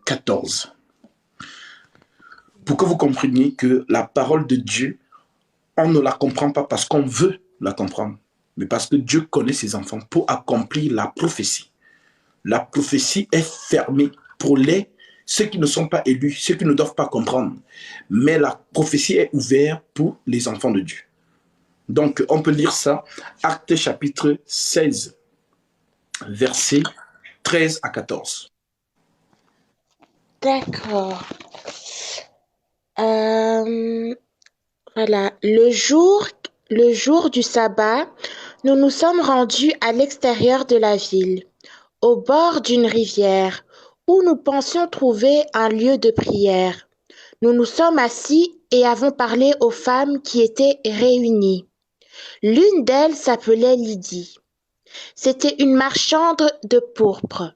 14. Pour que vous compreniez que la parole de Dieu, on ne la comprend pas parce qu'on veut la comprendre, mais parce que Dieu connaît ses enfants pour accomplir la prophétie. La prophétie est fermée pour ceux qui ne sont pas élus, ceux qui ne doivent pas comprendre. Mais la prophétie est ouverte pour les enfants de Dieu. Donc, on peut lire ça, Actes chapitre 16, versets 13 à 14. D'accord. Euh, voilà. Le jour du sabbat, nous nous sommes rendus à l'extérieur de la ville, au bord d'une rivière, où nous pensions trouver un lieu de prière. Nous nous sommes assis et avons parlé aux femmes qui étaient réunies. L'une d'elles s'appelait Lydie. C'était une marchande de pourpre,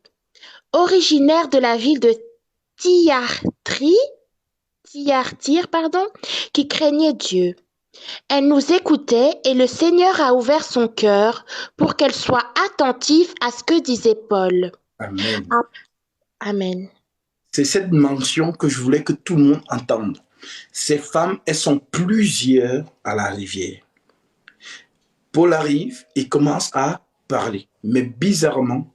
originaire de la ville de Thyatire, qui craignait Dieu. Elle nous écoutait et le Seigneur a ouvert son cœur pour qu'elle soit attentive à ce que disait Paul. Amen. Ah, Amen. C'est cette mention que je voulais que tout le monde entende. Ces femmes, elles sont plusieurs à la rivière. Paul arrive et commence à parler. Mais bizarrement,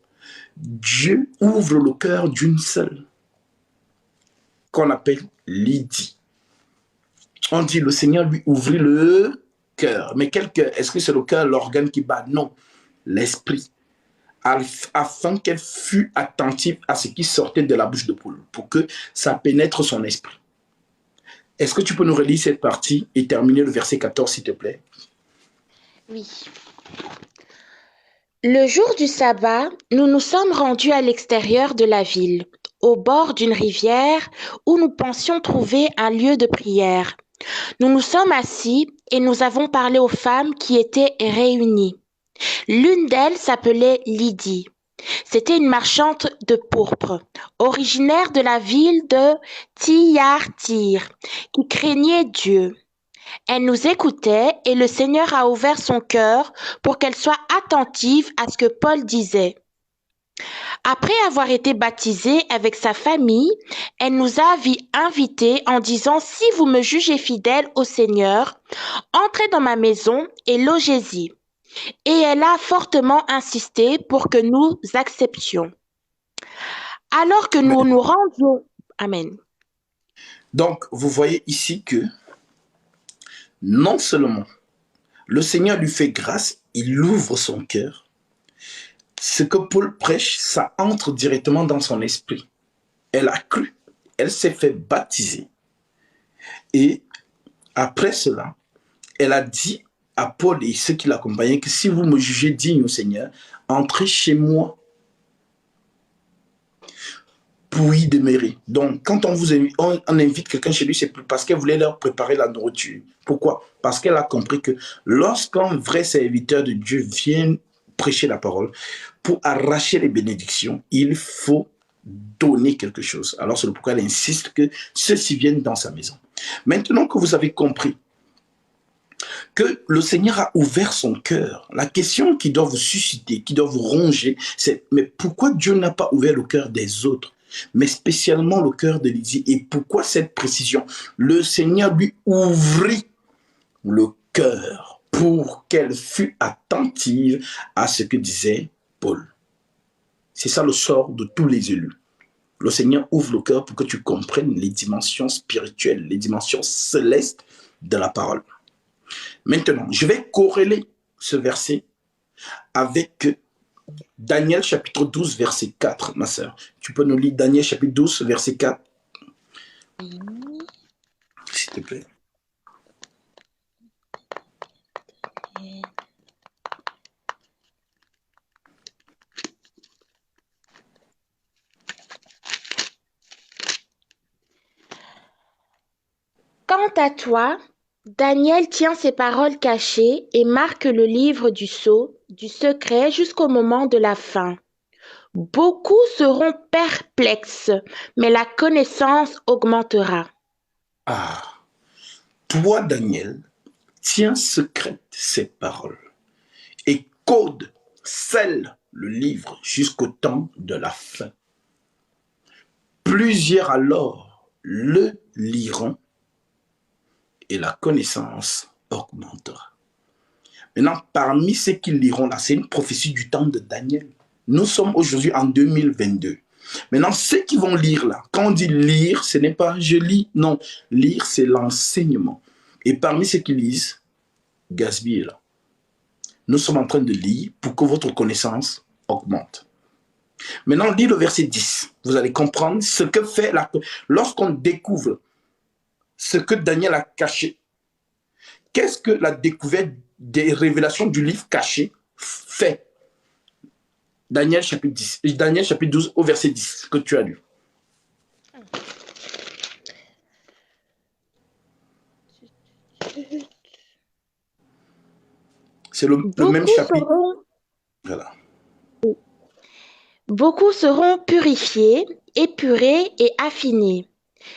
Dieu ouvre le cœur d'une seule, qu'on appelle Lydie. On dit le Seigneur lui ouvrit le cœur. Mais quel cœur? Est-ce que c'est le cœur, l'organe qui bat? Non, l'esprit. Afin qu'elle fût attentive à ce qui sortait de la bouche de Paul, pour que ça pénètre son esprit. Est-ce que tu peux nous relire cette partie et terminer le verset 14, s'il te plaît? Oui. Le jour du sabbat, nous nous sommes rendus à l'extérieur de la ville, au bord d'une rivière où nous pensions trouver un lieu de prière. Nous nous sommes assis et nous avons parlé aux femmes qui étaient réunies. L'une d'elles s'appelait Lydie. C'était une marchande de pourpre, originaire de la ville de Thyatire, qui craignait Dieu. Elle nous écoutait et le Seigneur a ouvert son cœur pour qu'elle soit attentive à ce que Paul disait. Après avoir été baptisée avec sa famille, elle nous a invités en disant: Si vous me jugez fidèle au Seigneur, entrez dans ma maison et logez-y. Et elle a fortement insisté pour que nous acceptions. Alors que nous Amen. nous rendions, Amen. Donc, vous voyez ici que non seulement le Seigneur lui fait grâce, il ouvre son cœur. Ce que Paul prêche, ça entre directement dans son esprit. Elle a cru, elle s'est fait baptiser. Et après cela, elle a dit à Paul et ceux qui l'accompagnaient que si vous me jugez digne au Seigneur, entrez chez moi pour y demeurer. Donc, quand on invite quelqu'un chez lui, c'est parce qu'elle voulait leur préparer la nourriture. Pourquoi? Parce qu'elle a compris que lorsqu'un vrai serviteur de Dieu vient prêcher la parole, pour arracher les bénédictions, il faut donner quelque chose. Alors, c'est pourquoi elle insiste que ceux-ci viennent dans sa maison. Maintenant que vous avez compris que le Seigneur a ouvert son cœur, la question qui doit vous susciter, qui doit vous ronger, c'est: mais pourquoi Dieu n'a pas ouvert le cœur des autres, mais spécialement le cœur de Lydie? Et pourquoi cette précision? Le Seigneur lui ouvrit le cœur pour qu'elle fût attentive à ce que disait Paul. C'est ça le sort de tous les élus. Le Seigneur ouvre le cœur pour que tu comprennes les dimensions spirituelles, les dimensions célestes de la parole. Maintenant, je vais corréler ce verset avec Daniel chapitre 12, verset 4, ma sœur. Tu peux nous lire Daniel chapitre 12, verset 4, s'il te plaît. Quant à toi, Daniel tient ses paroles cachées et marque le livre du sceau, du secret jusqu'au moment de la fin. Beaucoup seront perplexes, mais la connaissance augmentera. Ah, toi, Daniel, tiens secrète ces paroles et code, scelle le livre jusqu'au temps de la fin. Plusieurs alors le liront et la connaissance augmentera. Maintenant, parmi ceux qui liront là, c'est une prophétie du temps de Daniel. Nous sommes aujourd'hui en 2022. Maintenant, ceux qui vont lire là, quand on dit lire, ce n'est pas je lis, non. Lire, c'est l'enseignement. Et parmi ceux qui lisent, Gatsby est là. Nous sommes en train de lire pour que votre connaissance augmente. Maintenant, lis le verset 10. Vous allez comprendre ce que fait lorsqu'on découvre ce que Daniel a caché. Qu'est-ce que la découverte des révélations du livre caché fait? Daniel chapitre 10, Daniel chapitre 12 au verset 10 que tu as lu. C'est le même chapitre. Voilà. Beaucoup seront purifiés, épurés et affinés.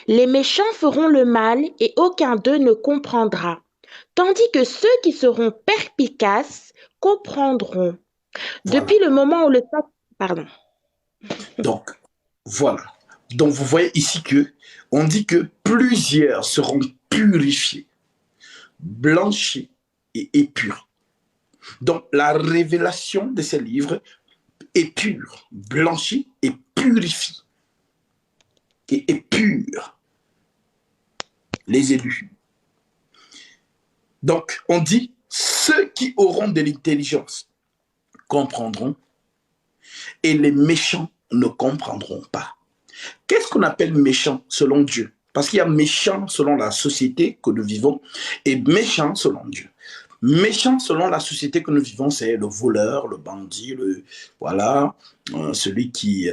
Les méchants feront le mal et aucun d'eux ne comprendra, tandis que ceux qui seront perspicaces comprendront. Voilà. Depuis le moment où le... Pardon. Donc, voilà. Donc, vous voyez ici que on dit que plusieurs seront purifiés, blanchis et épurés. Donc, la révélation de ces livres est pure, blanchie et purifie. Et pure les élus. Donc, on dit, ceux qui auront de l'intelligence comprendront et les méchants ne comprendront pas. Qu'est-ce qu'on appelle méchant selon Dieu? Parce qu'il y a méchant selon la société que nous vivons et méchant selon Dieu. Méchant selon la société que nous vivons, c'est le voleur, le bandit, celui qui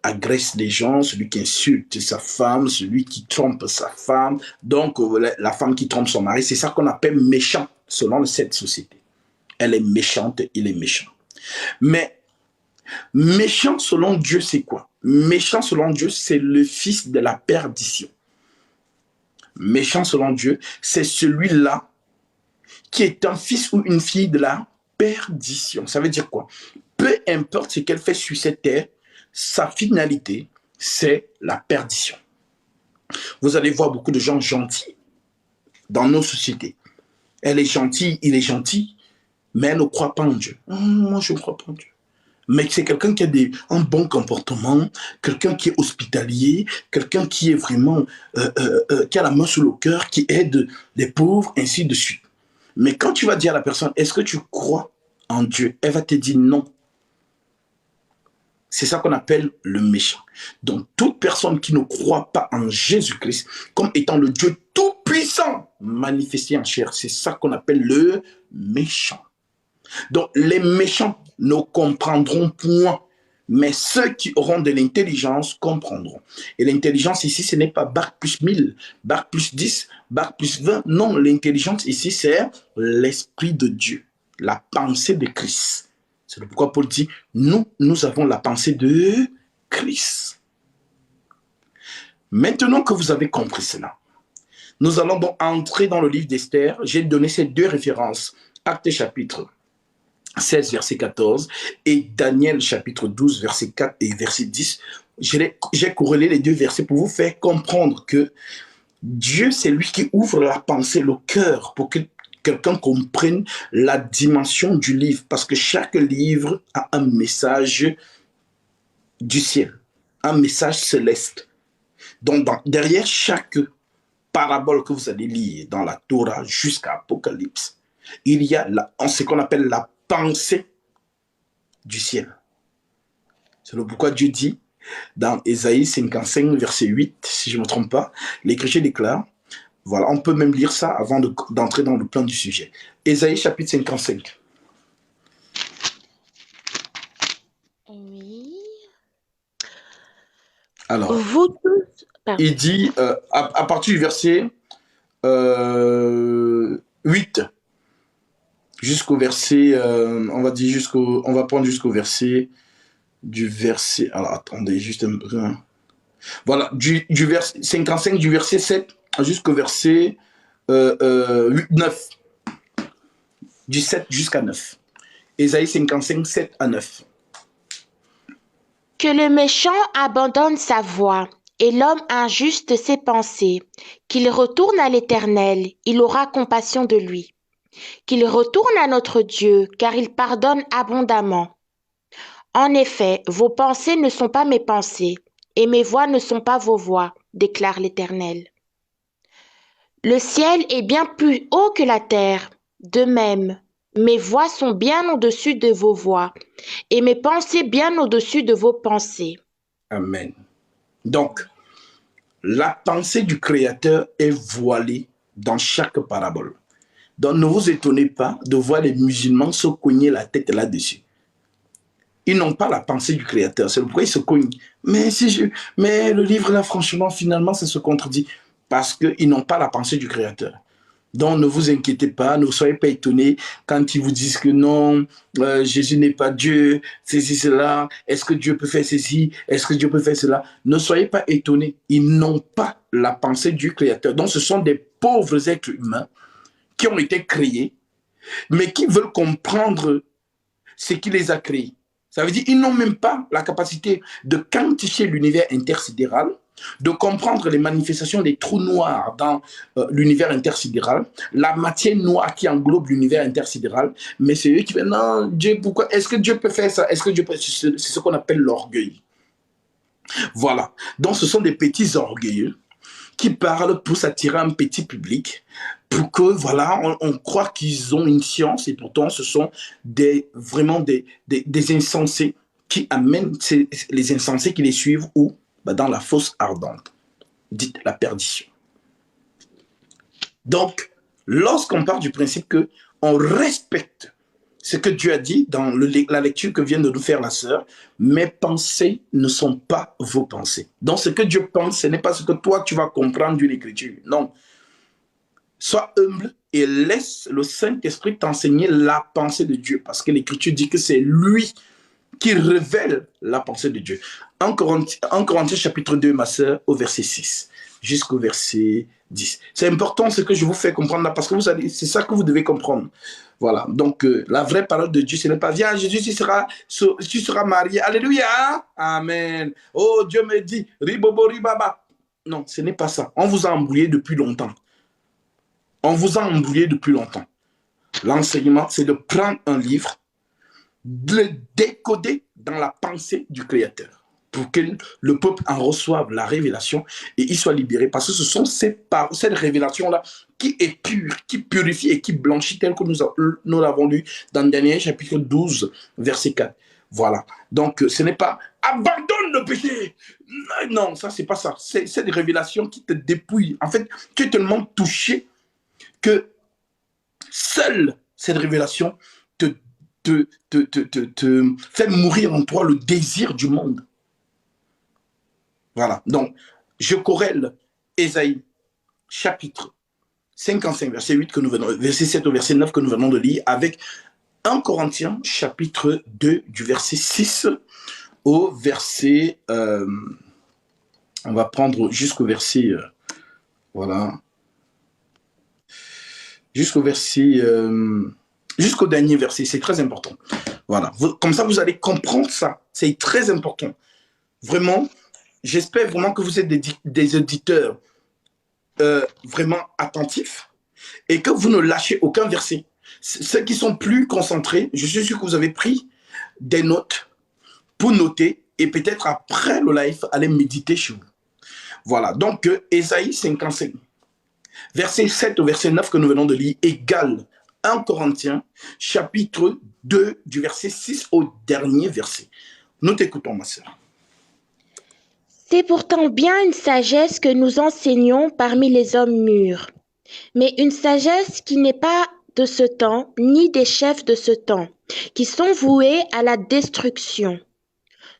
agresse les gens, celui qui insulte sa femme, celui qui trompe sa femme. Donc, la femme qui trompe son mari, c'est ça qu'on appelle méchant selon cette société. Elle est méchante, il est méchant. Mais méchant selon Dieu, c'est quoi? Méchant selon Dieu, c'est le fils de la perdition. Méchant selon Dieu, c'est celui-là qui est un fils ou une fille de la perdition. Ça veut dire quoi? Peu importe ce qu'elle fait sur cette terre, sa finalité, c'est la perdition. Vous allez voir beaucoup de gens gentils dans nos sociétés. Elle est gentille, il est gentil, mais elle ne croit pas en Dieu. Moi, je ne crois pas en Dieu. Mais c'est quelqu'un qui a un bon comportement, quelqu'un qui est hospitalier, quelqu'un qui est vraiment, qui a la main sur le cœur, qui aide les pauvres, ainsi de suite. Mais quand tu vas dire à la personne, est-ce que tu crois en Dieu? Elle va te dire non. C'est ça qu'on appelle le méchant. Donc, toute personne qui ne croit pas en Jésus-Christ comme étant le Dieu tout-puissant manifesté en chair, c'est ça qu'on appelle le méchant. Donc, les méchants ne comprendront point, mais ceux qui auront de l'intelligence comprendront. Et l'intelligence ici, ce n'est pas bac plus 1000, bac plus 10, bac plus 20. Non, l'intelligence ici, c'est l'esprit de Dieu, la pensée de Christ. C'est pourquoi Paul dit, nous avons la pensée de Christ. Maintenant que vous avez compris cela, nous allons donc entrer dans le livre d'Esther. J'ai donné ces deux références, Actes chapitre 16, verset 14, et Daniel, chapitre 12, verset 4 et verset 10. J'ai corrélé les deux versets pour vous faire comprendre que Dieu, c'est lui qui ouvre la pensée, le cœur, pour que quelqu'un comprenne la dimension du livre. Parce que chaque livre a un message du ciel, un message céleste. Donc, derrière chaque parabole que vous allez lire dans la Torah jusqu'à Apocalypse, il y a ce qu'on appelle la pensée du ciel. C'est pourquoi Dieu dit dans Ésaïe 55, verset 8, si je ne me trompe pas, l'Écriture déclare, voilà, on peut même lire ça avant d'entrer dans le plan du sujet. Ésaïe chapitre 55. Oui. Alors, vous tous... il dit, à partir du verset 8, jusqu'au verset, on va prendre jusqu'au verset, alors attendez, juste un peu. Voilà, du verset 55, du verset 7 jusqu'au verset 8, 9. Du 7 jusqu'à 9. Ésaïe 55, 7 à 9. Que le méchant abandonne sa voie et l'homme injuste ses pensées, qu'il retourne à l'Éternel, il aura compassion de lui. Qu'il retourne à notre Dieu, car il pardonne abondamment. En effet, vos pensées ne sont pas mes pensées, et mes voies ne sont pas vos voies, déclare l'Éternel. Le ciel est bien plus haut que la terre. De même, mes voies sont bien au-dessus de vos voies, et mes pensées bien au-dessus de vos pensées. Amen. Donc, la pensée du Créateur est voilée dans chaque parabole. Donc, ne vous étonnez pas de voir les musulmans se cogner la tête là-dessus. Ils n'ont pas la pensée du Créateur. C'est pourquoi ils se cognent. Mais le livre là, franchement, finalement, ça se contredit. Parce qu'ils n'ont pas la pensée du Créateur. Donc, ne vous inquiétez pas, ne soyez pas étonnés quand ils vous disent que non, Jésus n'est pas Dieu, ceci, cela, est-ce que Dieu peut faire ceci, est-ce que Dieu peut faire cela. Ne soyez pas étonnés, ils n'ont pas la pensée du Créateur. Donc, ce sont des pauvres êtres humains qui ont été créés, mais qui veulent comprendre ce qui les a créés. Ça veut dire qu'ils n'ont même pas la capacité de quantifier l'univers intersidéral, de comprendre les manifestations des trous noirs dans l'univers intersidéral, la matière noire qui englobe l'univers intersidéral, mais c'est eux qui disent non, Dieu, pourquoi? Est-ce que Dieu peut faire ça? Est-ce que Dieu peut... C'est ce qu'on appelle l'orgueil. Voilà. Donc, ce sont des petits orgueilleux qui parlent pour s'attirer un petit public, pour que, voilà, on croit qu'ils ont une science, et pourtant, ce sont vraiment des insensés qui amènent les insensés qui les suivent où? Dans la fosse ardente, dite la perdition. Donc, lorsqu'on part du principe qu'on respecte ce que Dieu a dit dans la lecture que vient de nous faire la sœur, mes pensées ne sont pas vos pensées. Donc, ce que Dieu pense, ce n'est pas ce que toi, tu vas comprendre d'une écriture. Non. Sois humble et laisse le Saint-Esprit t'enseigner la pensée de Dieu, parce que l'écriture dit que c'est lui qui révèle la pensée de Dieu. En Corinthiens chapitre 2, ma sœur, au verset 6 jusqu'au verset 10. C'est important ce que je vous fais comprendre là, parce que c'est ça que vous devez comprendre. Voilà, donc la vraie parole de Dieu, ce n'est pas viens Jésus, tu seras marié, alléluia, amen. Oh, Dieu me dit, ribobo ribaba. Non, ce n'est pas ça. On vous a embrouillé depuis longtemps. On vous a embrouillé depuis longtemps. L'enseignement, c'est de prendre un livre, de le décoder dans la pensée du Créateur pour que le peuple en reçoive la révélation et il soit libéré. Parce que ce sont cette révélation-là qui est pure, qui purifie et qui blanchit, tel que nous l'avons lu dans Daniel chapitre 12, verset 4. Voilà. Donc, ce n'est pas « abandonne le péché ». Non, ça, c'est pas ça. C'est cette révélation qui te dépouille. En fait, tu es tellement touché que seule cette révélation te fait mourir en toi le désir du monde. Voilà. Donc, je corrèle Ésaïe, chapitre 55, verset 8 verset 7 au verset 9 que nous venons de lire, avec 1 Corinthiens, chapitre 2, du verset 6 au verset... on va prendre jusqu'au verset... voilà. Jusqu'au verset... jusqu'au dernier verset, c'est très important. Voilà. Comme ça, vous allez comprendre ça. C'est très important. Vraiment, j'espère vraiment que vous êtes des auditeurs vraiment attentifs et que vous ne lâchez aucun verset. Ceux qui sont plus concentrés, je suis sûr que vous avez pris des notes pour noter et peut-être après le live, aller méditer chez vous. Voilà. Donc, Ésaïe 55, verset 7 au verset 9 que nous venons de lire, égale 1 Corinthiens, chapitre 2, du verset 6 au dernier verset. Nous t'écoutons, ma sœur. C'est pourtant bien une sagesse que nous enseignons parmi les hommes mûrs, mais une sagesse qui n'est pas de ce temps, ni des chefs de ce temps, qui sont voués à la destruction.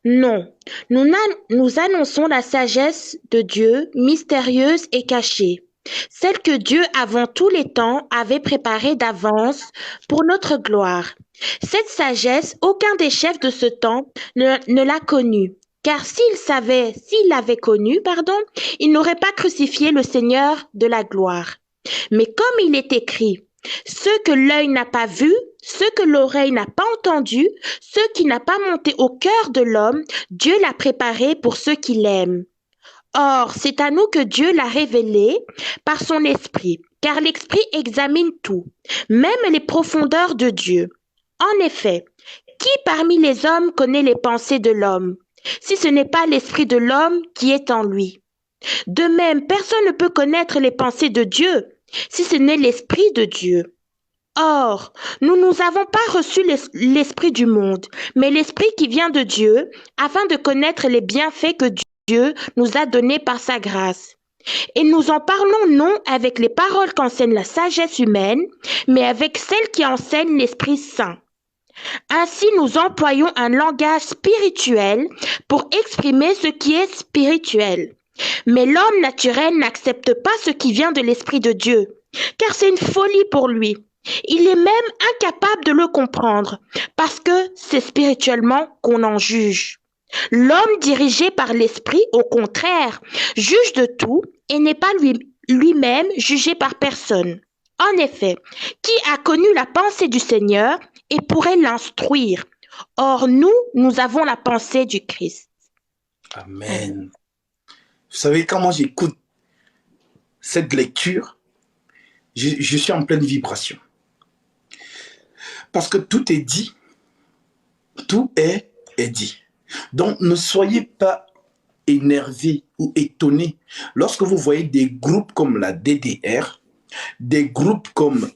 Non, nous annonçons la sagesse de Dieu, mystérieuse et cachée, celle que Dieu avant tous les temps avait préparée d'avance pour notre gloire. Cette sagesse, aucun des chefs de ce temps ne l'a connue. Car s'il l'avait connu, il n'aurait pas crucifié le Seigneur de la gloire. Mais comme il est écrit, Ce que l'œil n'a pas vu, ce que l'oreille n'a pas entendu, ce qui n'a pas monté au cœur de l'homme, Dieu l'a préparé pour ceux qui l'aiment. Or, c'est à nous que Dieu l'a révélé par son esprit, car l'esprit examine tout, même les profondeurs de Dieu. En effet, qui parmi les hommes connaît les pensées de l'homme, si ce n'est pas l'esprit de l'homme qui est en lui? De même, personne ne peut connaître les pensées de Dieu, si ce n'est l'esprit de Dieu. Or, nous n'avons pas reçu l'esprit du monde, mais l'esprit qui vient de Dieu, afin de connaître les bienfaits que Dieu nous a donnés par sa grâce. Et nous en parlons non avec les paroles qu'enseigne la sagesse humaine, mais avec celles qui enseignent l'Esprit Saint. Ainsi, nous employons un langage spirituel pour exprimer ce qui est spirituel. Mais l'homme naturel n'accepte pas ce qui vient de l'Esprit de Dieu, car c'est une folie pour lui. Il est même incapable de le comprendre, parce que c'est spirituellement qu'on en juge. L'homme dirigé par l'Esprit, au contraire, juge de tout et n'est pas lui-même jugé par personne. En effet, qui a connu la pensée du Seigneur et pourrait l'instruire? Or, nous avons la pensée du Christ. Amen. Vous savez, quand moi j'écoute cette lecture, je suis en pleine vibration. Parce que tout est dit. Tout est dit. Donc, ne soyez pas énervés ou étonnés lorsque vous voyez des groupes comme la DDR, des groupes comme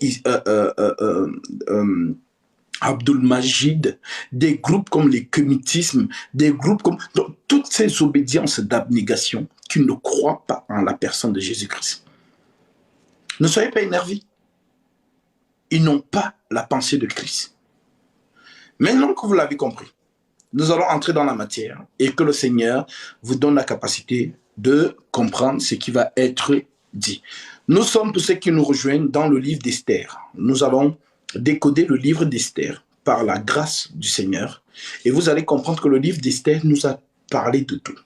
Abdul Majid, des groupes comme les communismes, des groupes comme... Donc, toutes ces obédiences d'abnégation qui ne croient pas en la personne de Jésus-Christ. Ne soyez pas énervés. Ils n'ont pas la pensée de Christ. Maintenant que vous l'avez compris, nous allons entrer dans la matière et que le Seigneur vous donne la capacité de comprendre ce qui va être dit. Nous sommes, pour ceux qui nous rejoignent, dans le livre d'Esther. Nous allons décoder le livre d'Esther par la grâce du Seigneur et vous allez comprendre que le livre d'Esther nous a parlé de tout.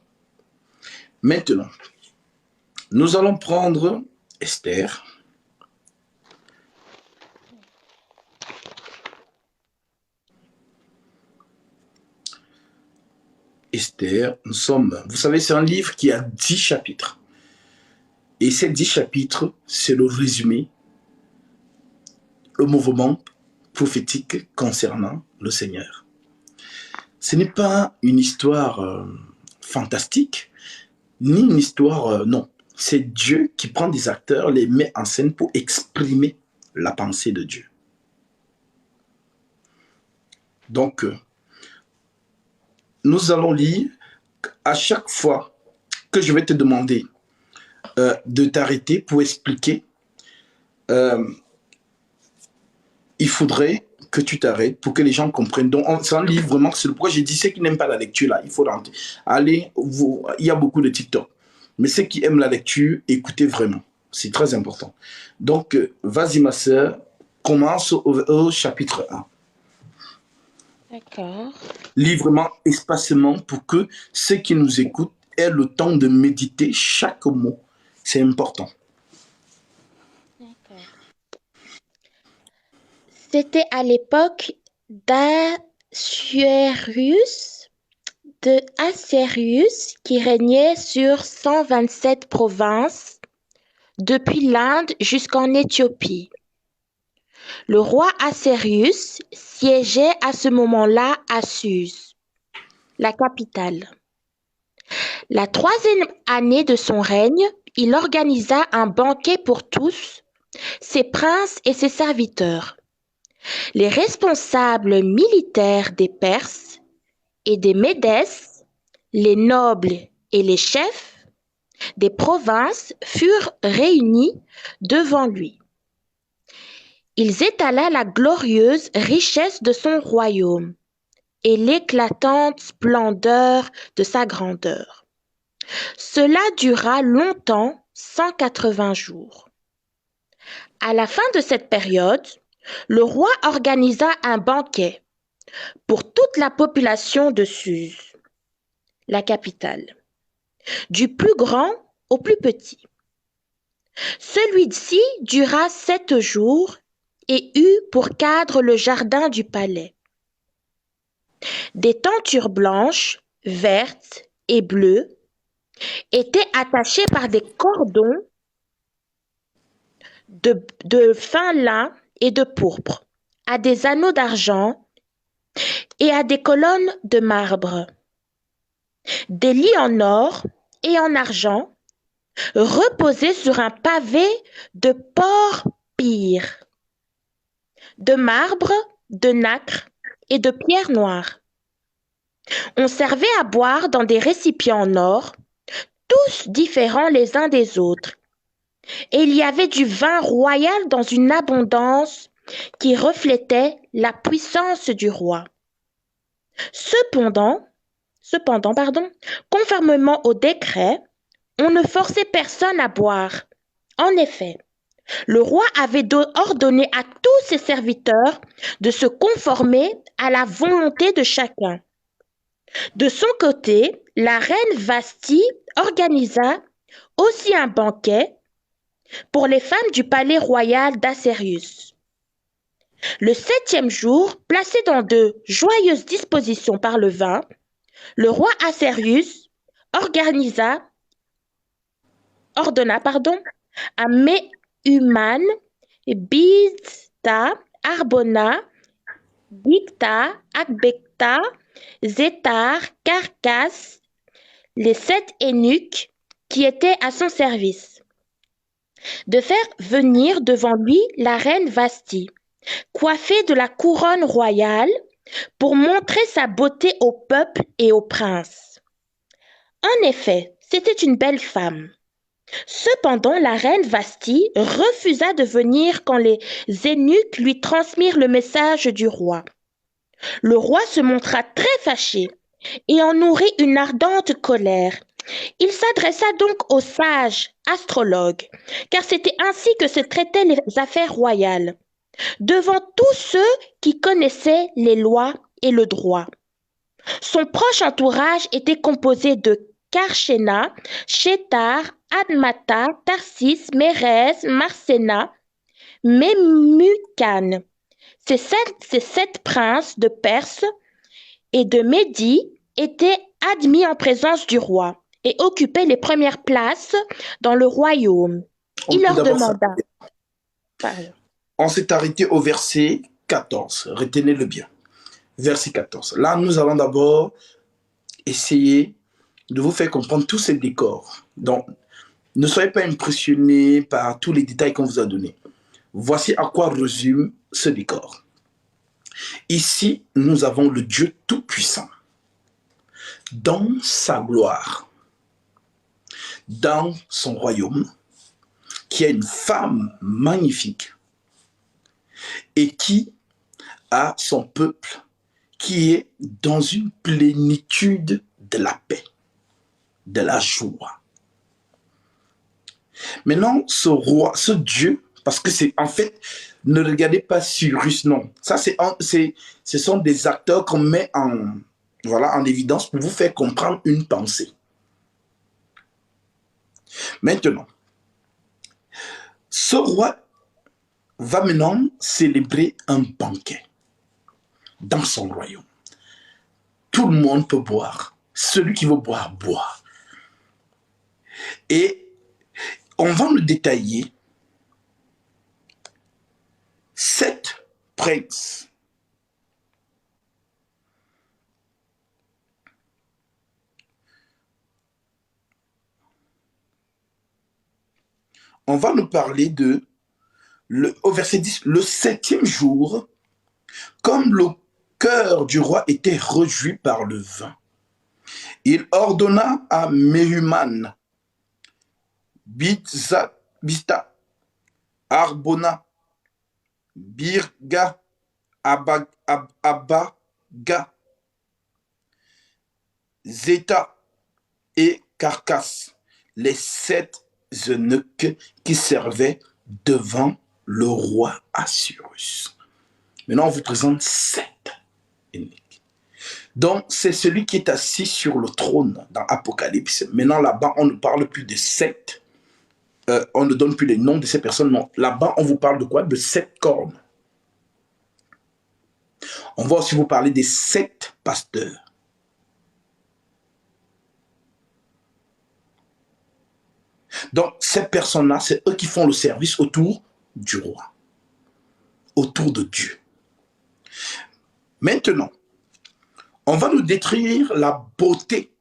Maintenant, nous allons prendre Esther. Esther, vous savez, c'est un livre qui a 10 chapitres. Et ces 10 chapitres, c'est le résumé, le mouvement prophétique concernant le Seigneur. Ce n'est pas une histoire fantastique, ni une histoire, non. C'est Dieu qui prend des acteurs, les met en scène pour exprimer la pensée de Dieu. Donc, nous allons lire à chaque fois que je vais te demander de t'arrêter pour expliquer. Il faudrait que tu t'arrêtes pour que les gens comprennent. Donc, c'est un livre vraiment, c'est pourquoi j'ai dit ceux qui n'aiment pas la lecture, là, il faut rentrer. Allez, il y a beaucoup de TikTok. Mais ceux qui aiment la lecture, écoutez vraiment. C'est très important. Donc, vas-y ma sœur, commence au chapitre 1. D'accord. Lis vraiment espacement pour que ceux qui nous écoutent aient le temps de méditer chaque mot. C'est important. D'accord. C'était à l'époque d'Assuérus, qui régnait sur 127 provinces, depuis l'Inde jusqu'en Éthiopie. Le roi Assuérus siégeait à ce moment-là à Suse, la capitale. La 3e année de son règne, il organisa un banquet pour tous, ses princes et ses serviteurs. Les responsables militaires des Perses et des Médès, les nobles et les chefs des provinces furent réunis devant lui. Ils étala la glorieuse richesse de son royaume et l'éclatante splendeur de sa grandeur. Cela dura longtemps, 180 jours. À la fin de cette période, le roi organisa un banquet pour toute la population de Suse, la capitale, du plus grand au plus petit. Celui-ci dura 7 jours et eut pour cadre le jardin du palais. Des tentures blanches, vertes et bleues étaient attachées par des cordons de fin lin et de pourpre, à des anneaux d'argent et à des colonnes de marbre. Des lits en or et en argent reposaient sur un pavé de porphyre, de marbre, de nacre et de pierre noire. On servait à boire dans des récipients en or, tous différents les uns des autres. Et il y avait du vin royal dans une abondance qui reflétait la puissance du roi. Cependant, conformément au décret, on ne forçait personne à boire. En effet, le roi avait ordonné à tous ses serviteurs de se conformer à la volonté de chacun. De son côté, la reine Vasthi organisa aussi un banquet pour les femmes du palais royal d'Asterius. Le 7e jour, placé dans de joyeuses dispositions par le vin, le roi Asterius ordonna à Méhuman, Biztha, Arbona, Bigtha, Akbekta, Zétar, Carcasse, les 7 eunuques qui étaient à son service, de faire venir devant lui la reine Vasthi, coiffée de la couronne royale, pour montrer sa beauté au peuple et aux princes. En effet, c'était une belle femme. Cependant, la reine Vasthi refusa de venir quand les eunuques lui transmirent le message du roi. Le roi se montra très fâché et en nourrit une ardente colère. Il s'adressa donc aux sages astrologues, car c'était ainsi que se traitaient les affaires royales, devant tous ceux qui connaissaient les lois et le droit. Son proche entourage était composé de Karshena, Shétar, Admata, Tarsis, Mérès, Marséna, Memucan. Ces 7 princes de Perse et de Médie étaient admis en présence du roi et occupaient les premières places dans le royaume. Il leur demanda... On s'est arrêté au verset 14. Retenez-le bien. Verset 14. Là, nous allons d'abord essayer de vous faire comprendre tous ces décors. Donc, ne soyez pas impressionnés par tous les détails qu'on vous a donnés. Voici à quoi résume ce décor. Ici, nous avons le Dieu Tout-Puissant, dans sa gloire, dans son royaume, qui a une femme magnifique et qui a son peuple qui est dans une plénitude de la paix, de la joie. Maintenant, ce roi, ce Dieu, parce que c'est en fait, ne regardez pas Cyrus, non. Ça, ce sont des acteurs qu'on met en évidence pour vous faire comprendre une pensée. Maintenant, ce roi va maintenant célébrer un banquet dans son royaume. Tout le monde peut boire. Celui qui veut boire, boit. Et on va le détailler. 7 princes. On va nous parler au verset 10, le 7e jour, comme le cœur du roi était réjoui par le vin, il ordonna à Méhuman, Biztha, Arbona, Birga, Abaga, Zéta et Carcasse, les 7 eunuques qui servaient devant le roi Assuérus. Maintenant, on vous présente 7 eunuques. Donc, c'est celui qui est assis sur le trône dans Apocalypse. Maintenant, là-bas, on ne parle plus de 7. On ne donne plus les noms de ces personnes. Non, là-bas, on vous parle de quoi? De 7 cornes. On va aussi vous parler des 7 pasteurs. Donc, ces personnes-là, c'est eux qui font le service autour du roi, autour de Dieu. Maintenant, on va nous décrire la beauté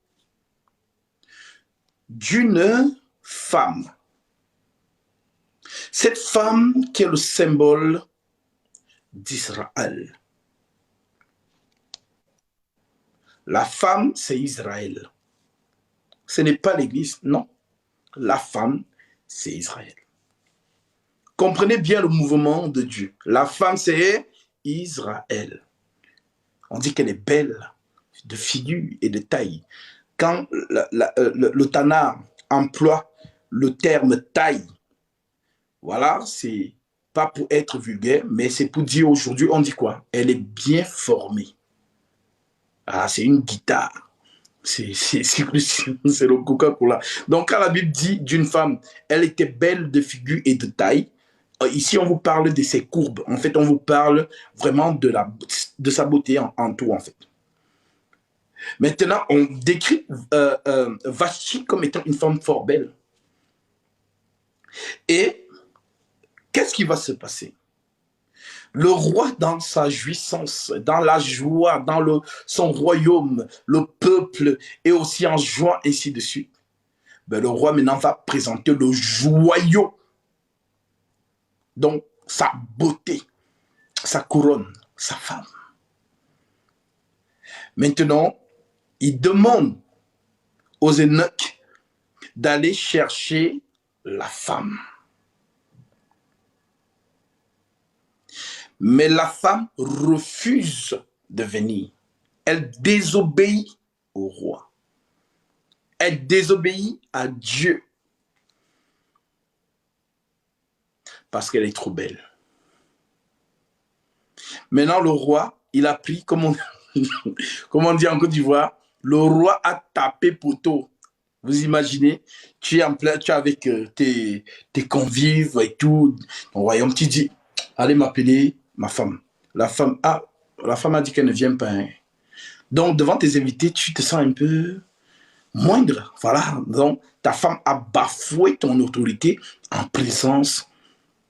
d'une femme. Cette femme qui est le symbole d'Israël. La femme, c'est Israël. Ce n'est pas l'Église, non. La femme, c'est Israël. Comprenez bien le mouvement de Dieu. La femme, c'est Israël. On dit qu'elle est belle, de figure et de taille. Quand le Tana emploie le terme taille, voilà, c'est pas pour être vulgaire, mais c'est pour dire aujourd'hui, on dit quoi? Elle est bien formée. Ah, c'est une guitare. C'est le Coca-Cola. Donc, quand la Bible dit d'une femme, elle était belle de figure et de taille, ici, on vous parle de ses courbes. En fait, on vous parle vraiment de sa beauté en tout, en fait. Maintenant, on décrit Vashti comme étant une femme fort belle. Et qu'est-ce qui va se passer? Le roi, dans sa jouissance, dans la joie, dans son royaume, le peuple est aussi en joie, ainsi de suite. Ben, le roi maintenant va présenter le joyau. Donc, sa beauté, sa couronne, sa femme. Maintenant, il demande aux eunuques d'aller chercher la femme. Mais la femme refuse de venir. Elle désobéit au roi. Elle désobéit à Dieu. Parce qu'elle est trop belle. Maintenant, le roi, il a pris, comme on dit en Côte d'Ivoire, le roi a tapé poteau. Vous imaginez, tu es en plein, tu es avec tes convives et tout. Ton royaume, tu dis, allez m'appeler ma femme. La femme a dit qu'elle ne vient pas. Hein. Donc, devant tes invités, tu te sens un peu moindre. Voilà. Donc, ta femme a bafoué ton autorité en présence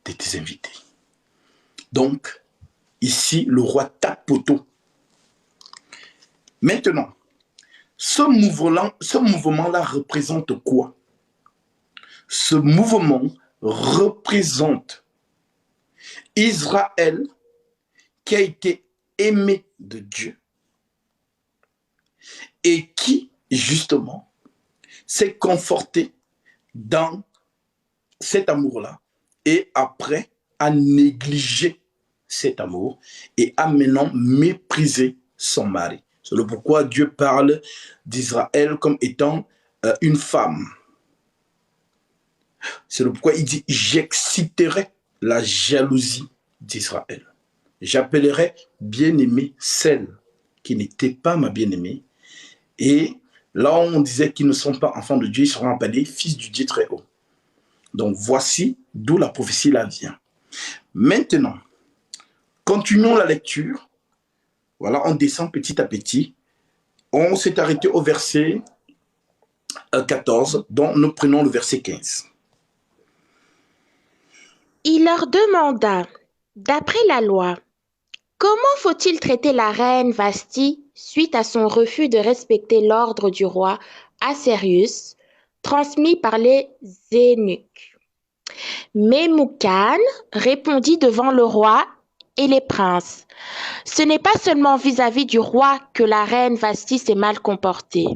de tes invités. Donc, ici, le roi tape poteau. Maintenant, ce mouvement-là représente quoi? Ce mouvement représente Israël qui a été aimé de Dieu et qui, justement, s'est conforté dans cet amour-là et après a négligé cet amour et a maintenant méprisé son mari. C'est le pourquoi Dieu parle d'Israël comme étant une femme. C'est le pourquoi il dit « J'exciterai la jalousie d'Israël. J'appellerai bien-aimée celle qui n'était pas ma bien-aimée. » Et là, on disait qu'ils ne sont pas enfants de Dieu, ils seront appelés fils du Dieu très haut. Donc, voici d'où la prophétie là vient. Maintenant, continuons la lecture. Voilà, on descend petit à petit. On s'est arrêté au verset 14, dont nous prenons le verset 15. Il leur demanda, d'après la loi, comment faut-il traiter la reine Vashti suite à son refus de respecter l'ordre du roi Assérius, transmis par les eunuques? Memucan répondit devant le roi et les princes. Ce n'est pas seulement vis-à-vis du roi que la reine Vashti s'est mal comportée.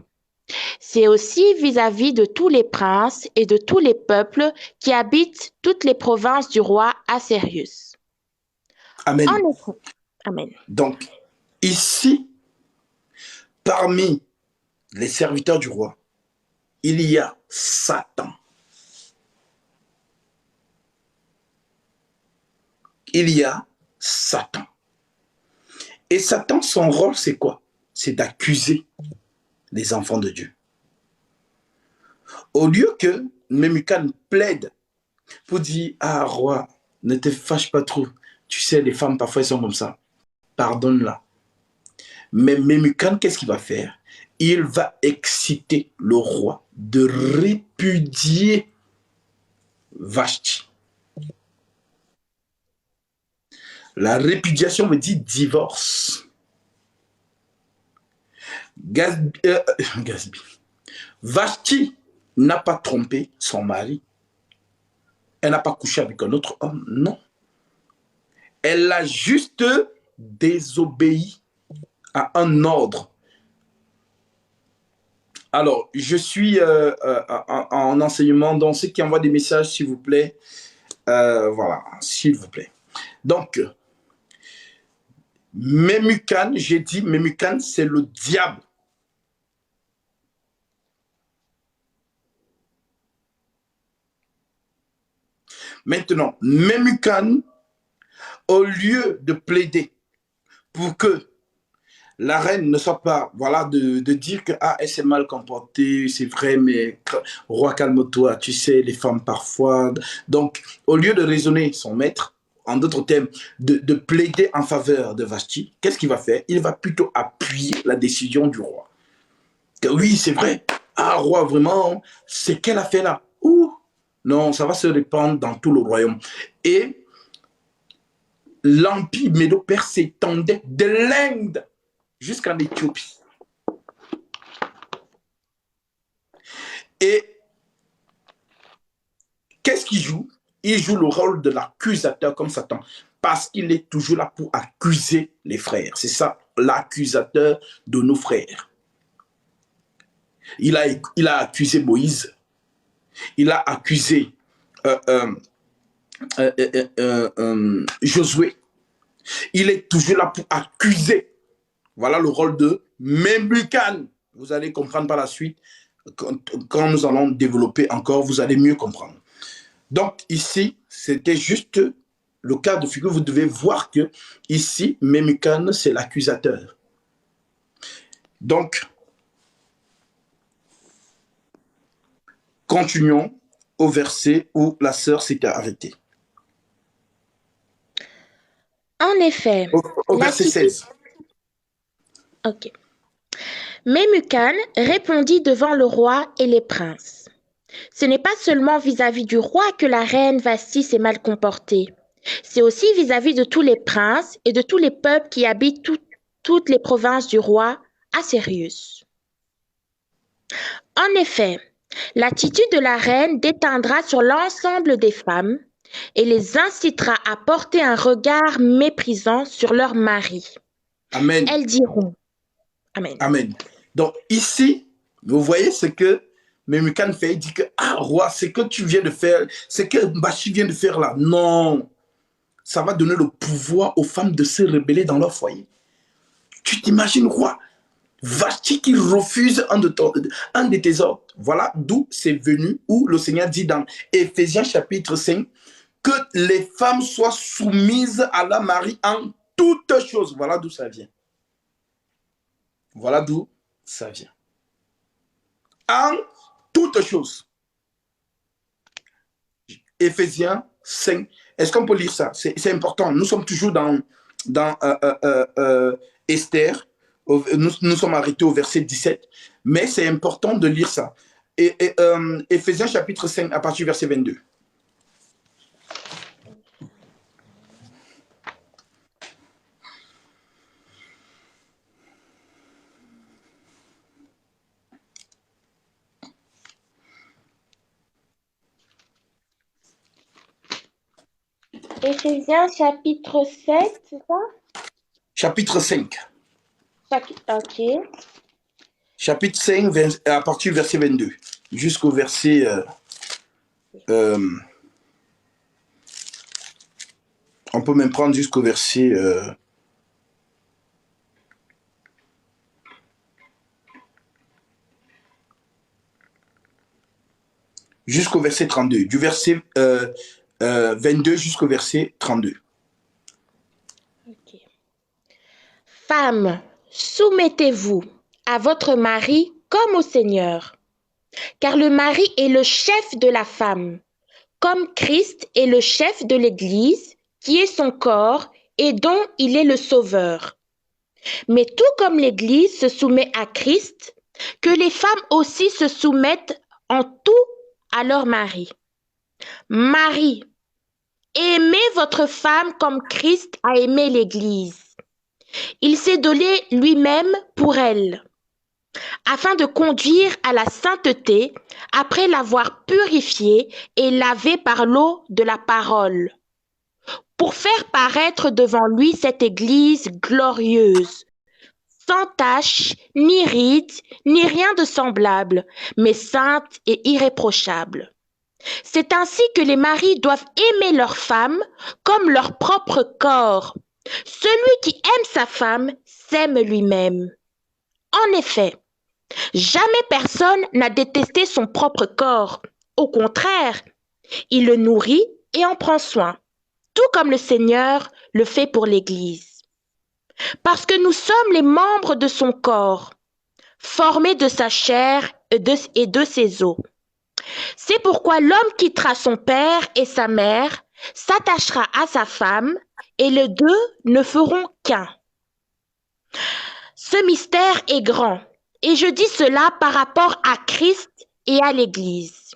C'est aussi vis-à-vis de tous les princes et de tous les peuples qui habitent toutes les provinces du roi Assérius. Amen. Amen. Donc, ici, parmi les serviteurs du roi, il y a Satan. Il y a Satan. Et Satan, son rôle, c'est quoi? C'est d'accuser les enfants de Dieu. Au lieu que Memucan plaide pour dire « Ah, roi, ne te fâche pas trop. Tu sais, les femmes, parfois, elles sont comme ça. pardonne-la. Mais Memucan, qu'est-ce qu'il va faire? Il va exciter le roi de répudier Vashti. La répudiation veut dire divorce. Gatsby. Vashti n'a pas trompé son mari. Elle n'a pas couché avec un autre homme, non. Elle a juste désobéi à un ordre. Alors, je suis en enseignement, donc ceux qui envoient des messages, s'il vous plaît, voilà, s'il vous plaît. Donc, Memucan, j'ai dit, Memucan, c'est le diable. Maintenant, Memucan, au lieu de plaider pour que la reine ne soit pas, voilà, de dire que elle s'est mal comportée, c'est vrai, mais roi, calme-toi, tu sais, les femmes parfois. Donc, au lieu de raisonner son maître, en d'autres termes, de plaider en faveur de Vashti, qu'est-ce qu'il va faire? Il va plutôt appuyer la décision du roi. Que oui, c'est vrai. Ah, roi, vraiment, c'est qu'elle a fait là. Ouh, non, ça va se répandre dans tout le royaume. Et l'empire médo-perse s'étendait de l'Inde jusqu'en Éthiopie. Et qu'est-ce qu'il joue? Il joue le rôle de l'accusateur comme Satan, parce qu'il est toujours là pour accuser les frères. C'est ça, l'accusateur de nos frères. Il a accusé Moïse, il a accusé Josué. Il est toujours là pour accuser. Voilà le rôle de Memucan. Vous allez comprendre par la suite. Quand nous allons développer encore, vous allez mieux comprendre. Donc ici, c'était juste le cas de figure. Vous devez voir que ici, Memucan, c'est l'accusateur. Donc, continuons au verset où la sœur s'était arrêtée. En effet, au verset 16. Ok. Memucan répondit devant le roi et les princes. Ce n'est pas seulement vis-à-vis du roi que la reine Vashti s'est mal comportée. C'est aussi vis-à-vis de tous les princes et de tous les peuples qui habitent toutes les provinces du roi Assuérus. En effet, l'attitude de la reine déteindra sur l'ensemble des femmes et les incitera à porter un regard méprisant sur leur mari. Amen. Elles diront Amen. Amen. Donc ici, vous voyez ce que Memucan fait. Il dit que, ah roi, ce que tu viens de faire, ce que Vashti vient de faire là, non. Ça va donner le pouvoir aux femmes de se rebeller dans leur foyer. Tu t'imagines, roi, Vashti qui refuse un de tes ordres. Voilà d'où c'est venu, où le Seigneur dit dans Éphésiens chapitre 5, que les femmes soient soumises à leur mari en toutes choses. Voilà d'où ça vient. Voilà d'où ça vient. En toutes choses. Éphésiens 5. Est-ce qu'on peut lire ça? C'est important. Nous sommes toujours dans Esther. Nous sommes arrêtés au verset 17. Mais c'est important de lire ça. Éphésiens chapitre 5 à partir du verset 22. Éphésiens chapitre 7, c'est ça? Chapitre 5. Ok. Chapitre 5, à partir du verset 22, jusqu'au verset... on peut même prendre jusqu'au verset... jusqu'au verset 32. Du verset 22 jusqu'au verset 32. Ok. Femmes, soumettez-vous à votre mari comme au Seigneur, car le mari est le chef de la femme, comme Christ est le chef de l'Église, qui est son corps, et dont il est le Sauveur. Mais tout comme l'Église se soumet à Christ, que les femmes aussi se soumettent en tout à leur mari. Marie, aimez votre femme comme Christ a aimé l'Église. Il s'est donné lui-même pour elle, afin de conduire à la sainteté après l'avoir purifiée et lavée par l'eau de la parole, pour faire paraître devant lui cette Église glorieuse, sans tache, ni ride, ni rien de semblable, mais sainte et irréprochable. C'est ainsi que les maris doivent aimer leurs femmes comme leur propre corps. Celui qui aime sa femme s'aime lui-même. En effet, jamais personne n'a détesté son propre corps. Au contraire, il le nourrit et en prend soin, tout comme le Seigneur le fait pour l'Église. Parce que nous sommes les membres de son corps, formés de sa chair et de ses os. C'est pourquoi l'homme quittera son père et sa mère, s'attachera à sa femme, et les deux ne feront qu'un. Ce mystère est grand, et je dis cela par rapport à Christ et à l'Église.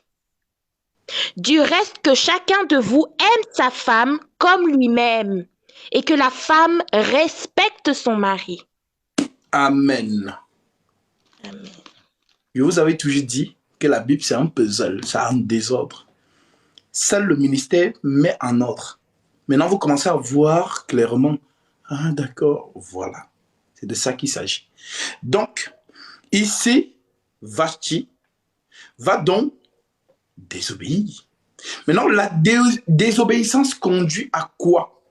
Du reste que chacun de vous aime sa femme comme lui-même, et que la femme respecte son mari. Amen. Amen. Je vous avais toujours dit que la Bible, c'est un puzzle, c'est un désordre. Seul le ministère met en ordre. Maintenant, vous commencez à voir clairement. Ah, d'accord, voilà. C'est de ça qu'il s'agit. Donc, ici, Vashti va donc désobéir. Maintenant, la désobéissance conduit à quoi?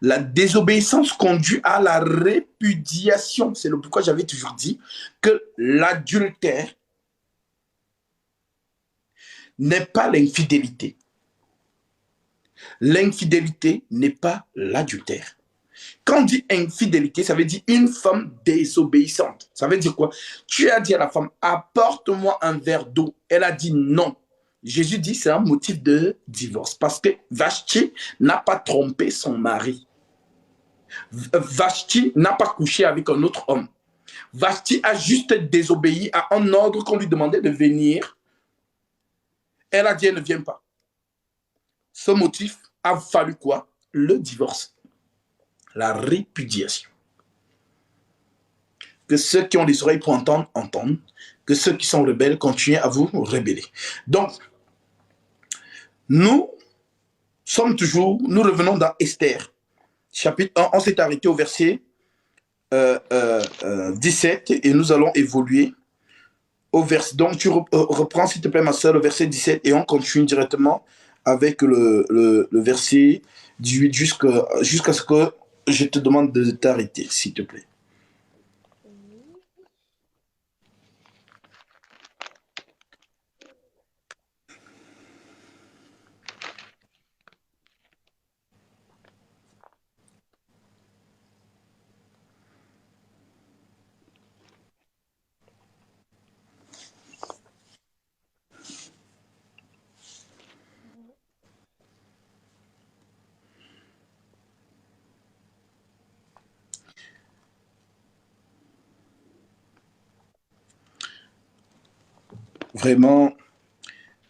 La désobéissance conduit à la répudiation. C'est le pourquoi j'avais toujours dit que l'adultère n'est pas l'infidélité. L'infidélité n'est pas l'adultère. Quand on dit infidélité, ça veut dire une femme désobéissante. Ça veut dire quoi? Tu as dit à la femme, apporte-moi un verre d'eau. Elle a dit non. Jésus dit c'est un motif de divorce parce que Vashti n'a pas trompé son mari. Vashti n'a pas couché avec un autre homme. Vashti a juste désobéi à un ordre qu'on lui demandait de venir. Elle a dit elle ne vient pas. Ce motif a fallu quoi? Le divorce. La répudiation. Que ceux qui ont les oreilles pour entendre, entendent. Que ceux qui sont rebelles continuent à vous rebeller. Donc, nous revenons dans Esther, chapitre 1, on s'est arrêté au verset 17 et nous allons évoluer au verset. Donc, tu reprends, s'il te plaît, ma soeur, le verset 17 et on continue directement avec le verset 18 jusqu'à ce que je te demande de t'arrêter, s'il te plaît. Vraiment,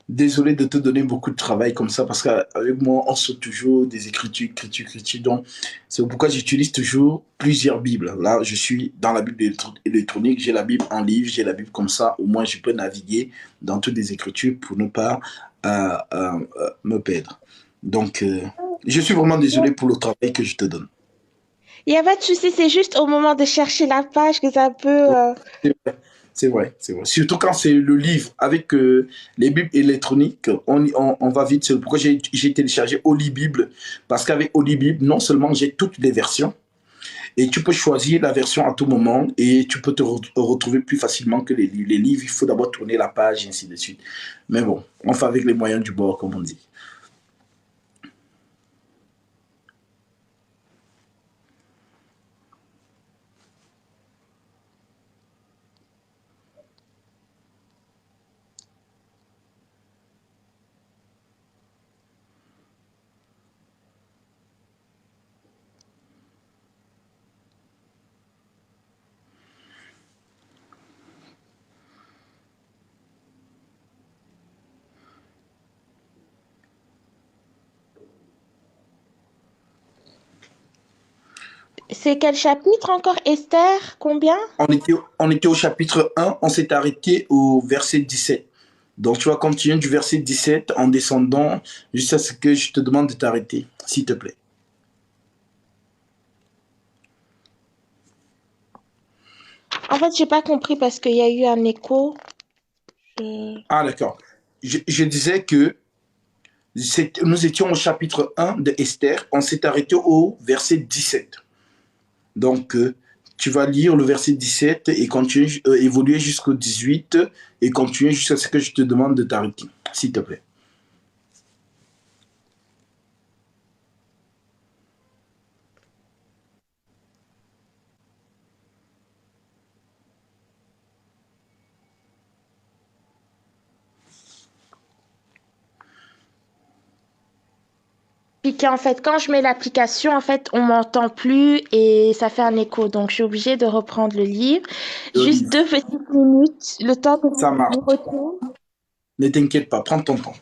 désolé de te donner beaucoup de travail comme ça parce qu'avec moi, on saute toujours des écritures, écritures, écritures. Donc, c'est pourquoi j'utilise toujours plusieurs Bibles. Là, je suis dans la Bible électronique, j'ai la Bible en livre, j'ai la Bible comme ça. Au moins, je peux naviguer dans toutes les écritures pour ne pas me perdre. Donc, je suis vraiment désolé pour le travail que je te donne. Il n'y a pas de souci, c'est juste au moment de chercher la page que ça peut... C'est vrai, c'est vrai. Surtout quand c'est le livre avec les Bibles électroniques, on va vite. C'est pourquoi j'ai téléchargé Holy Bible. Parce qu'avec Holy Bible, non seulement j'ai toutes les versions, et tu peux choisir la version à tout moment, et tu peux te retrouver plus facilement que les livres. Les livres, il faut d'abord tourner la page, et ainsi de suite. Mais bon, on fait avec les moyens du bord, comme on dit. C'est quel chapitre encore, Esther? Combien? On était au chapitre 1, on s'est arrêté au verset 17. Donc tu vas continuer du verset 17 en descendant jusqu'à ce que je te demande de t'arrêter, s'il te plaît. En fait, j'ai pas compris parce qu'il y a eu un écho. Ah d'accord. Je disais que nous étions au chapitre 1 de Esther, on s'est arrêté au verset 17. Donc, tu vas lire le verset 17 et continuer, évoluer jusqu'au 18 et continuer jusqu'à ce que je te demande de t'arrêter, s'il te plaît. Puis en fait, quand je mets l'application, en fait, on m'entend plus et ça fait un écho. Donc, je suis obligée de reprendre le livre. Le Juste livre. 2 petites minutes, le temps que Ça marche. je retourne. Ne t'inquiète pas, prends ton temps.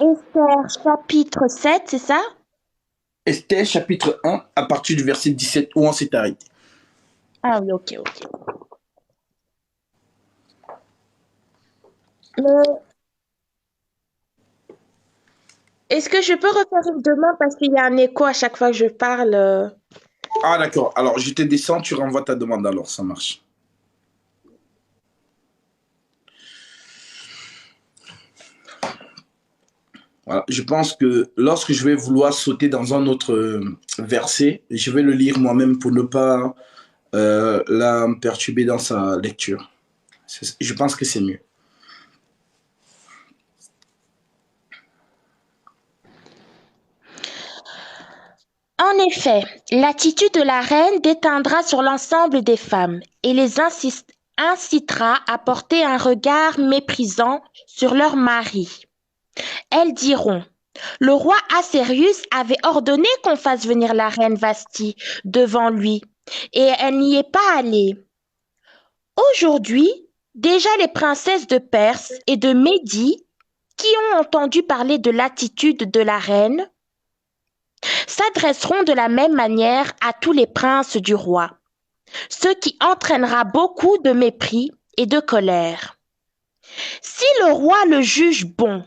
Esther, chapitre 7, c'est ça? Esther, chapitre 1, à partir du verset 17, où on s'est arrêté. Ah oui, ok, ok. Euh, Est-ce que je peux refaire une demande parce qu'il y a un écho à chaque fois que je parle? Ah d'accord, alors je te descends, tu renvoies ta demande alors, ça marche. Voilà. Je pense que lorsque je vais vouloir sauter dans un autre verset, je vais le lire moi-même pour ne pas la perturber dans sa lecture. Je pense que c'est mieux. En effet, l'attitude de la reine déteindra sur l'ensemble des femmes et les incitera à porter un regard méprisant sur leurs maris. Elles diront: le roi Assérius avait ordonné qu'on fasse venir la reine Vasti devant lui, et elle n'y est pas allée. Aujourd'hui, déjà les princesses de Perse et de Médie, qui ont entendu parler de l'attitude de la reine, s'adresseront de la même manière à tous les princes du roi, ce qui entraînera beaucoup de mépris et de colère. Si le roi le juge bon,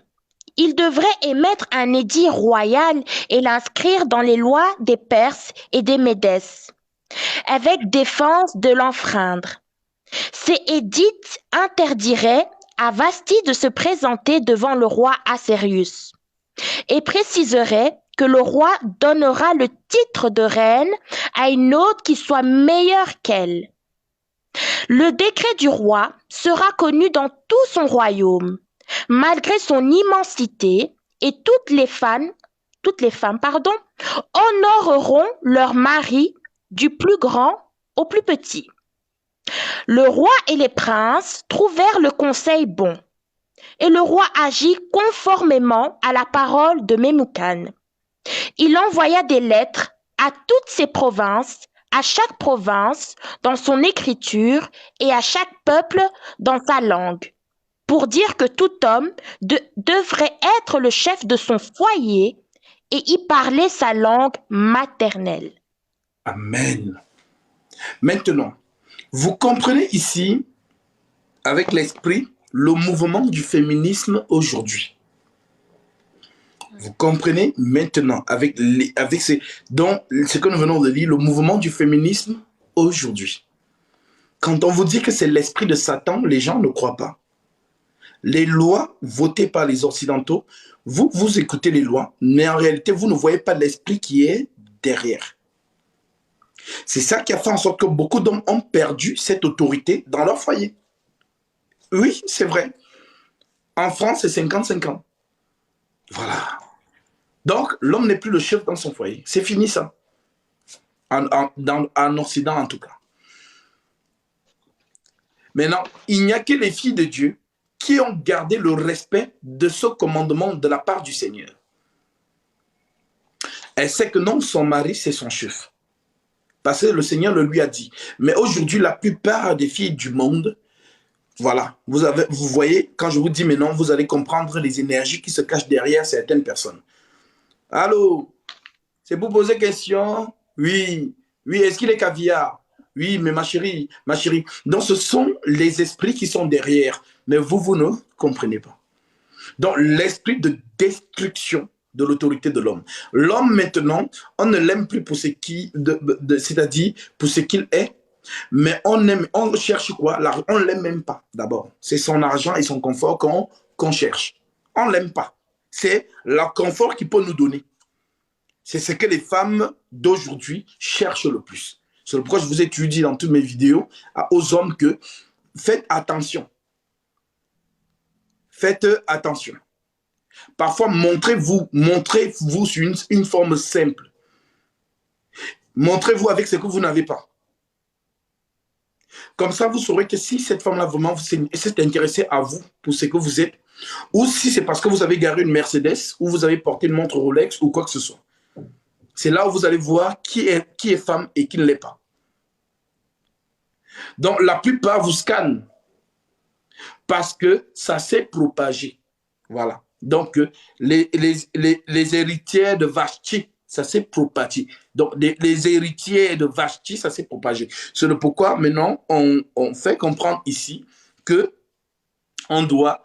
il devrait émettre un édit royal et l'inscrire dans les lois des Perses et des Médès, avec défense de l'enfreindre. Ces édits interdiraient à Vasti de se présenter devant le roi Assérius et préciseraient que le roi donnera le titre de reine à une autre qui soit meilleure qu'elle. Le décret du roi sera connu dans tout son royaume, malgré son immensité, et toutes les femmes, honoreront leur mari du plus grand au plus petit. Le roi et les princes trouvèrent le conseil bon, et le roi agit conformément à la parole de Memucan. Il envoya des lettres à toutes ses provinces, à chaque province dans son écriture et à chaque peuple dans sa langue, pour dire que tout homme devrait être le chef de son foyer et y parler sa langue maternelle. Amen. Maintenant, vous comprenez ici, avec l'esprit, le mouvement du féminisme aujourd'hui. Vous comprenez maintenant, avec ce que nous venons de lire, le mouvement du féminisme aujourd'hui. Quand on vous dit que c'est l'esprit de Satan, les gens ne croient pas. Les lois votées par les Occidentaux, vous écoutez les lois, mais en réalité, vous ne voyez pas l'esprit qui est derrière. C'est ça qui a fait en sorte que beaucoup d'hommes ont perdu cette autorité dans leur foyer. Oui, c'est vrai. En France, c'est 50-50. Voilà. Donc, l'homme n'est plus le chef dans son foyer. C'est fini ça. En Occident, en tout cas. Maintenant, il n'y a que les filles de Dieu qui ont gardé le respect de ce commandement de la part du Seigneur. Elle sait que non, son mari, c'est son chef. parce que le Seigneur le lui a dit. Mais aujourd'hui, la plupart des filles du monde, voilà, vous voyez, quand je vous dis maintenant, vous allez comprendre les énergies qui se cachent derrière certaines personnes. Allô, c'est pour poser question? Oui, oui, est-ce qu'il est caviar? Oui, mais ma chérie, ma chérie. Donc, ce sont les esprits qui sont derrière. Mais vous ne comprenez pas. Donc, l'esprit de destruction de l'autorité de l'homme. L'homme, maintenant, on ne l'aime plus pour ce qui, c'est-à-dire pour ce qu'il est, mais on cherche quoi? On ne l'aime même pas, d'abord. C'est son argent et son confort qu'on cherche. On ne l'aime pas. C'est le confort qu'il peut nous donner. C'est ce que les femmes d'aujourd'hui cherchent le plus. C'est pourquoi je vous ai toujours dit dans toutes mes vidéos aux hommes que faites attention. Faites attention. Parfois, montrez-vous sur une forme simple. Montrez-vous avec ce que vous n'avez pas. Comme ça, vous saurez que si cette femme-là vraiment s'est intéressée à vous pour ce que vous êtes, ou si c'est parce que vous avez garé une Mercedes, ou vous avez porté une montre Rolex, ou quoi que ce soit. C'est là où vous allez voir qui est femme et qui ne l'est pas. Donc, la plupart vous scannent parce que ça s'est propagé. Voilà. Donc, les héritières de Vashti, ça s'est propagé. Donc, les héritiers de Vashti, ça s'est propagé. C'est le pourquoi, maintenant, on fait comprendre ici que on doit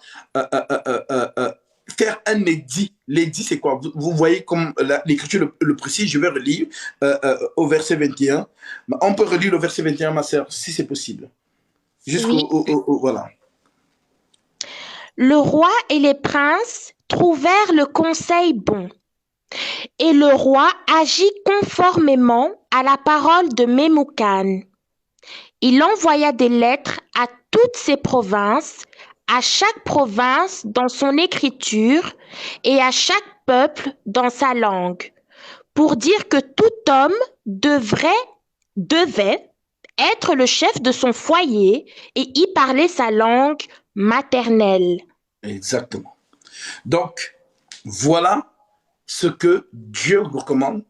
faire un édit. L'édit, c'est quoi? Vous voyez comme l'écriture le précise, je vais relire au verset 21. On peut relire le verset 21, ma sœur, si c'est possible. Jusqu'au... Oui. Voilà. Le roi et les princes trouvèrent le conseil bon, et le roi agit conformément à la parole de Memucan. Il envoya des lettres à toutes ses provinces, à chaque province dans son écriture et à chaque peuple dans sa langue, pour dire que tout homme devait être le chef de son foyer et y parler sa langue maternelle. Exactement. Donc, voilà ce que Dieu recommande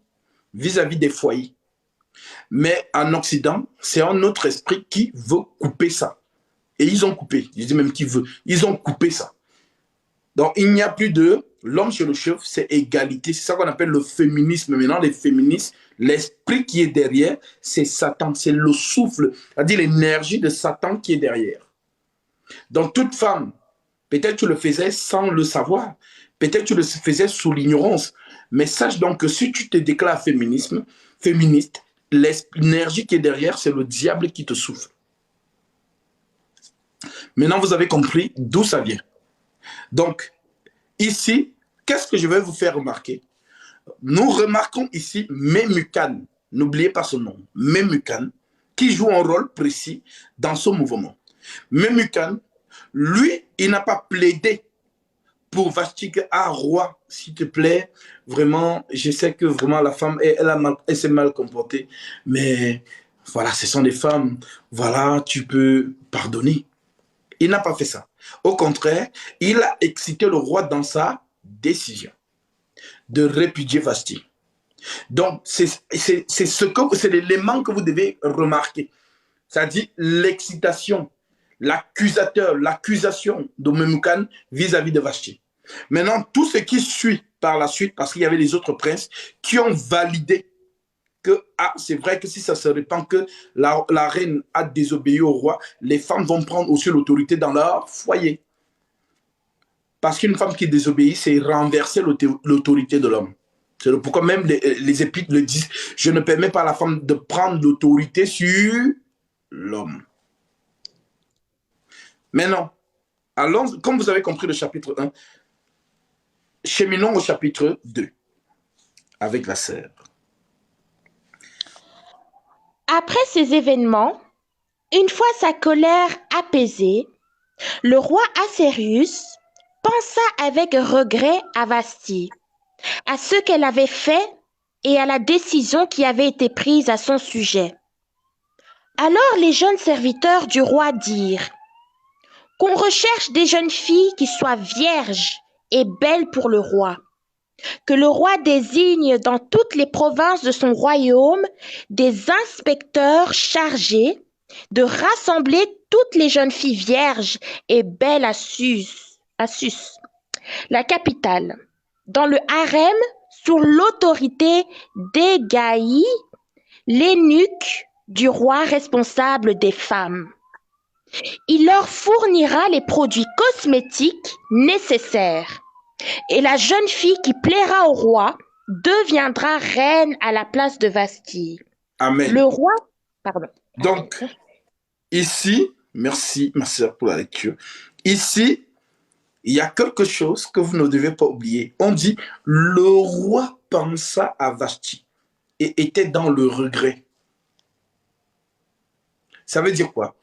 vis-à-vis des foyers. Mais en Occident, c'est un autre esprit qui veut couper ça. Et ils ont coupé. Je dis même qui veut. Ils ont coupé ça. Donc, il n'y a plus de l'homme chez le chef, c'est égalité. C'est ça qu'on appelle le féminisme. Maintenant, les féministes, l'esprit qui est derrière, c'est Satan. C'est le souffle, c'est-à-dire l'énergie de Satan qui est derrière. Donc, toute femme, peut-être tu le faisais sans le savoir. Peut-être tu le faisais sous l'ignorance. Mais sache donc que si tu te déclares féministe, l'énergie qui est derrière, c'est le diable qui te souffle. Maintenant, vous avez compris d'où ça vient. Donc, ici, qu'est-ce que je vais vous faire remarquer? Nous remarquons ici Memucan. N'oubliez pas ce nom. Memucan, qui joue un rôle précis dans ce mouvement. Memucan, lui, il n'a pas plaidé pour Vashti que, ah, roi, s'il te plaît, vraiment, je sais que vraiment la femme, elle s'est mal comportée, mais voilà, ce sont des femmes, voilà, tu peux pardonner. Il n'a pas fait ça. Au contraire, il a excité le roi dans sa décision de répudier Vashti. Donc, c'est l'élément que vous devez remarquer. C'est-à-dire l'excitation, l'accusation de Memucan vis-à-vis de Vashti. Maintenant, tout ce qui suit par la suite, parce qu'il y avait les autres princes qui ont validé que c'est vrai que si ça se répand que la reine a désobéi au roi, les femmes vont prendre aussi l'autorité dans leur foyer. Parce qu'une femme qui désobéit, c'est renverser l'autorité de l'homme. C'est pourquoi même les épîtres le disent, je ne permets pas à la femme de prendre l'autorité sur l'homme. Maintenant, allons, comme vous avez compris le chapitre 1, cheminons au chapitre 2 avec la sœur. Après ces événements, une fois sa colère apaisée, le roi Assérius pensa avec regret à Vashti, à ce qu'elle avait fait et à la décision qui avait été prise à son sujet. Alors les jeunes serviteurs du roi dirent qu'on recherche des jeunes filles qui soient vierges et belles pour le roi. que le roi désigne dans toutes les provinces de son royaume des inspecteurs chargés de rassembler toutes les jeunes filles vierges et belles à Sus, la capitale, dans le harem sous l'autorité d'Égaï, l'eunuque du roi responsable des femmes. Il leur fournira les produits cosmétiques nécessaires. Et la jeune fille qui plaira au roi deviendra reine à la place de Vashti. Amen. Le roi, pardon. Donc, ici, merci ma sœur pour la lecture. Ici, il y a quelque chose que vous ne devez pas oublier. On dit, le roi pensa à Vashti et était dans le regret. Ça veut dire quoi?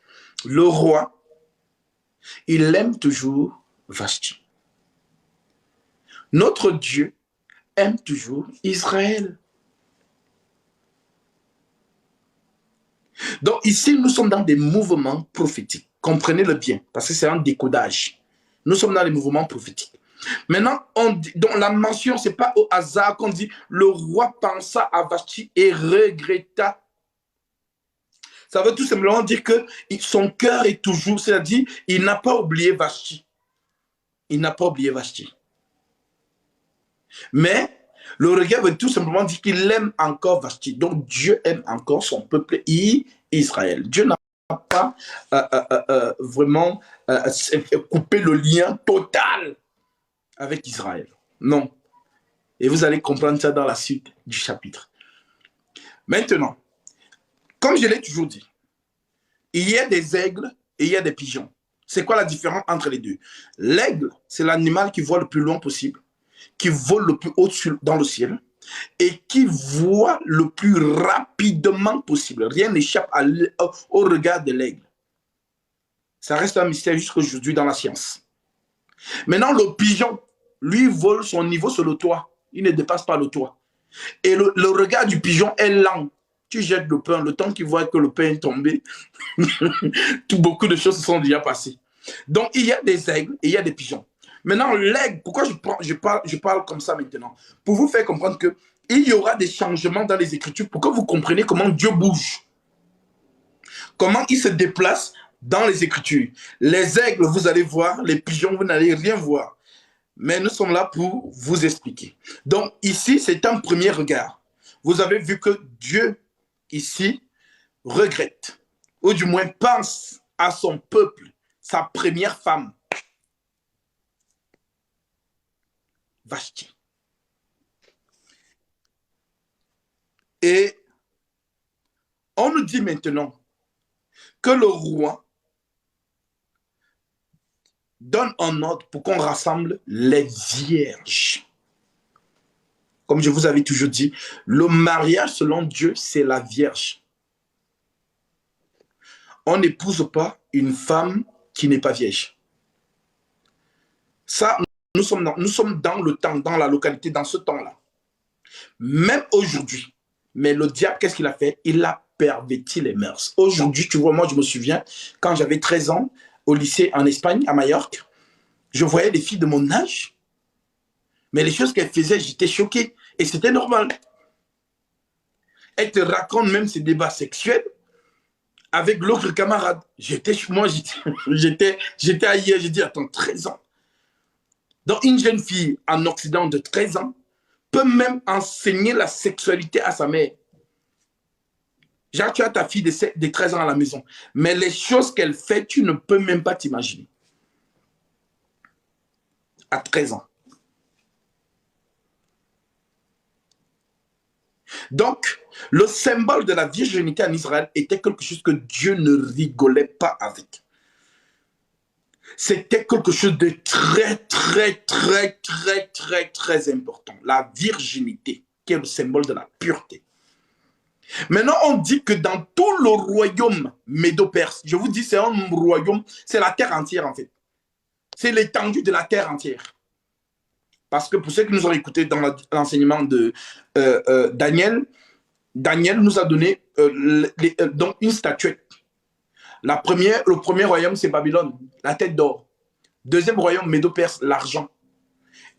Le roi, il aime toujours Vashti. Notre Dieu aime toujours Israël. Donc ici, nous sommes dans des mouvements prophétiques. Comprenez-le bien, parce que c'est un décodage. Nous sommes dans les mouvements prophétiques. Maintenant, donc la mention, ce n'est pas au hasard qu'on dit « Le roi pensa à Vashti et regretta ». Ça veut tout simplement dire que son cœur est toujours, c'est-à-dire, il n'a pas oublié Vashti. Il n'a pas oublié Vashti. Mais le regret veut tout simplement dire qu'il aime encore Vashti. Donc Dieu aime encore son peuple Israël. Dieu n'a pas vraiment coupé le lien total avec Israël. Non. Et vous allez comprendre ça dans la suite du chapitre. Maintenant, comme je l'ai toujours dit, il y a des aigles et il y a des pigeons. C'est quoi la différence entre les deux? L'aigle, c'est l'animal qui vole le plus loin possible, qui vole le plus haut dans le ciel et qui voit le plus rapidement possible. Rien n'échappe au regard de l'aigle. Ça reste un mystère jusqu'à aujourd'hui dans la science. Maintenant, le pigeon, lui, vole son niveau sur le toit. Il ne dépasse pas le toit. Et le regard du pigeon est lent. Tu jettes le pain, le temps qu'il voit que le pain est tombé, beaucoup de choses se sont déjà passées. Donc, il y a des aigles et il y a des pigeons. Maintenant, l'aigle, pourquoi je parle comme ça maintenant? Pour vous faire comprendre qu'il y aura des changements dans les Écritures pour que vous compreniez comment Dieu bouge. Comment il se déplace dans les Écritures. Les aigles, vous allez voir, les pigeons, vous n'allez rien voir. Mais nous sommes là pour vous expliquer. Donc, ici, c'est un premier regard. Vous avez vu que Dieu, ici, regrette, ou du moins pense à son peuple, sa première femme, Vashti. Et on nous dit maintenant que le roi donne un ordre pour qu'on rassemble les vierges. Comme je vous avais toujours dit, le mariage selon Dieu, c'est la vierge. On n'épouse pas une femme qui n'est pas vierge. Ça, nous sommes dans le temps, dans la localité, dans ce temps-là. Même aujourd'hui. Mais le diable, qu'est-ce qu'il a fait? Il a perverti les mœurs. Aujourd'hui, tu vois, moi, je me souviens, quand j'avais 13 ans, au lycée en Espagne, à Majorque, je voyais des filles de mon âge. Mais les choses qu'elles faisaient, j'étais choqué. Et c'était normal. Elles te racontent même ces débats sexuels avec l'autre camarade. Moi, j'étais ailleurs. J'ai dit, attends, 13 ans. Donc, une jeune fille en Occident de 13 ans peut même enseigner la sexualité à sa mère. Genre, tu as ta fille de 13 ans à la maison. Mais les choses qu'elle fait, tu ne peux même pas t'imaginer. À 13 ans. Donc, le symbole de la virginité en Israël était quelque chose que Dieu ne rigolait pas avec. C'était quelque chose de très, très, très, très, très, très important. La virginité, qui est le symbole de la pureté. Maintenant, on dit que dans tout le royaume médo-perse, je vous dis, c'est un royaume, c'est la terre entière en fait. C'est l'étendue de la terre entière. Parce que pour ceux qui nous ont écoutés dans l'enseignement de Daniel, Daniel nous a donné donc une statuette. Le premier royaume, c'est Babylone, la tête d'or. Deuxième royaume, Médo-Perse, l'argent.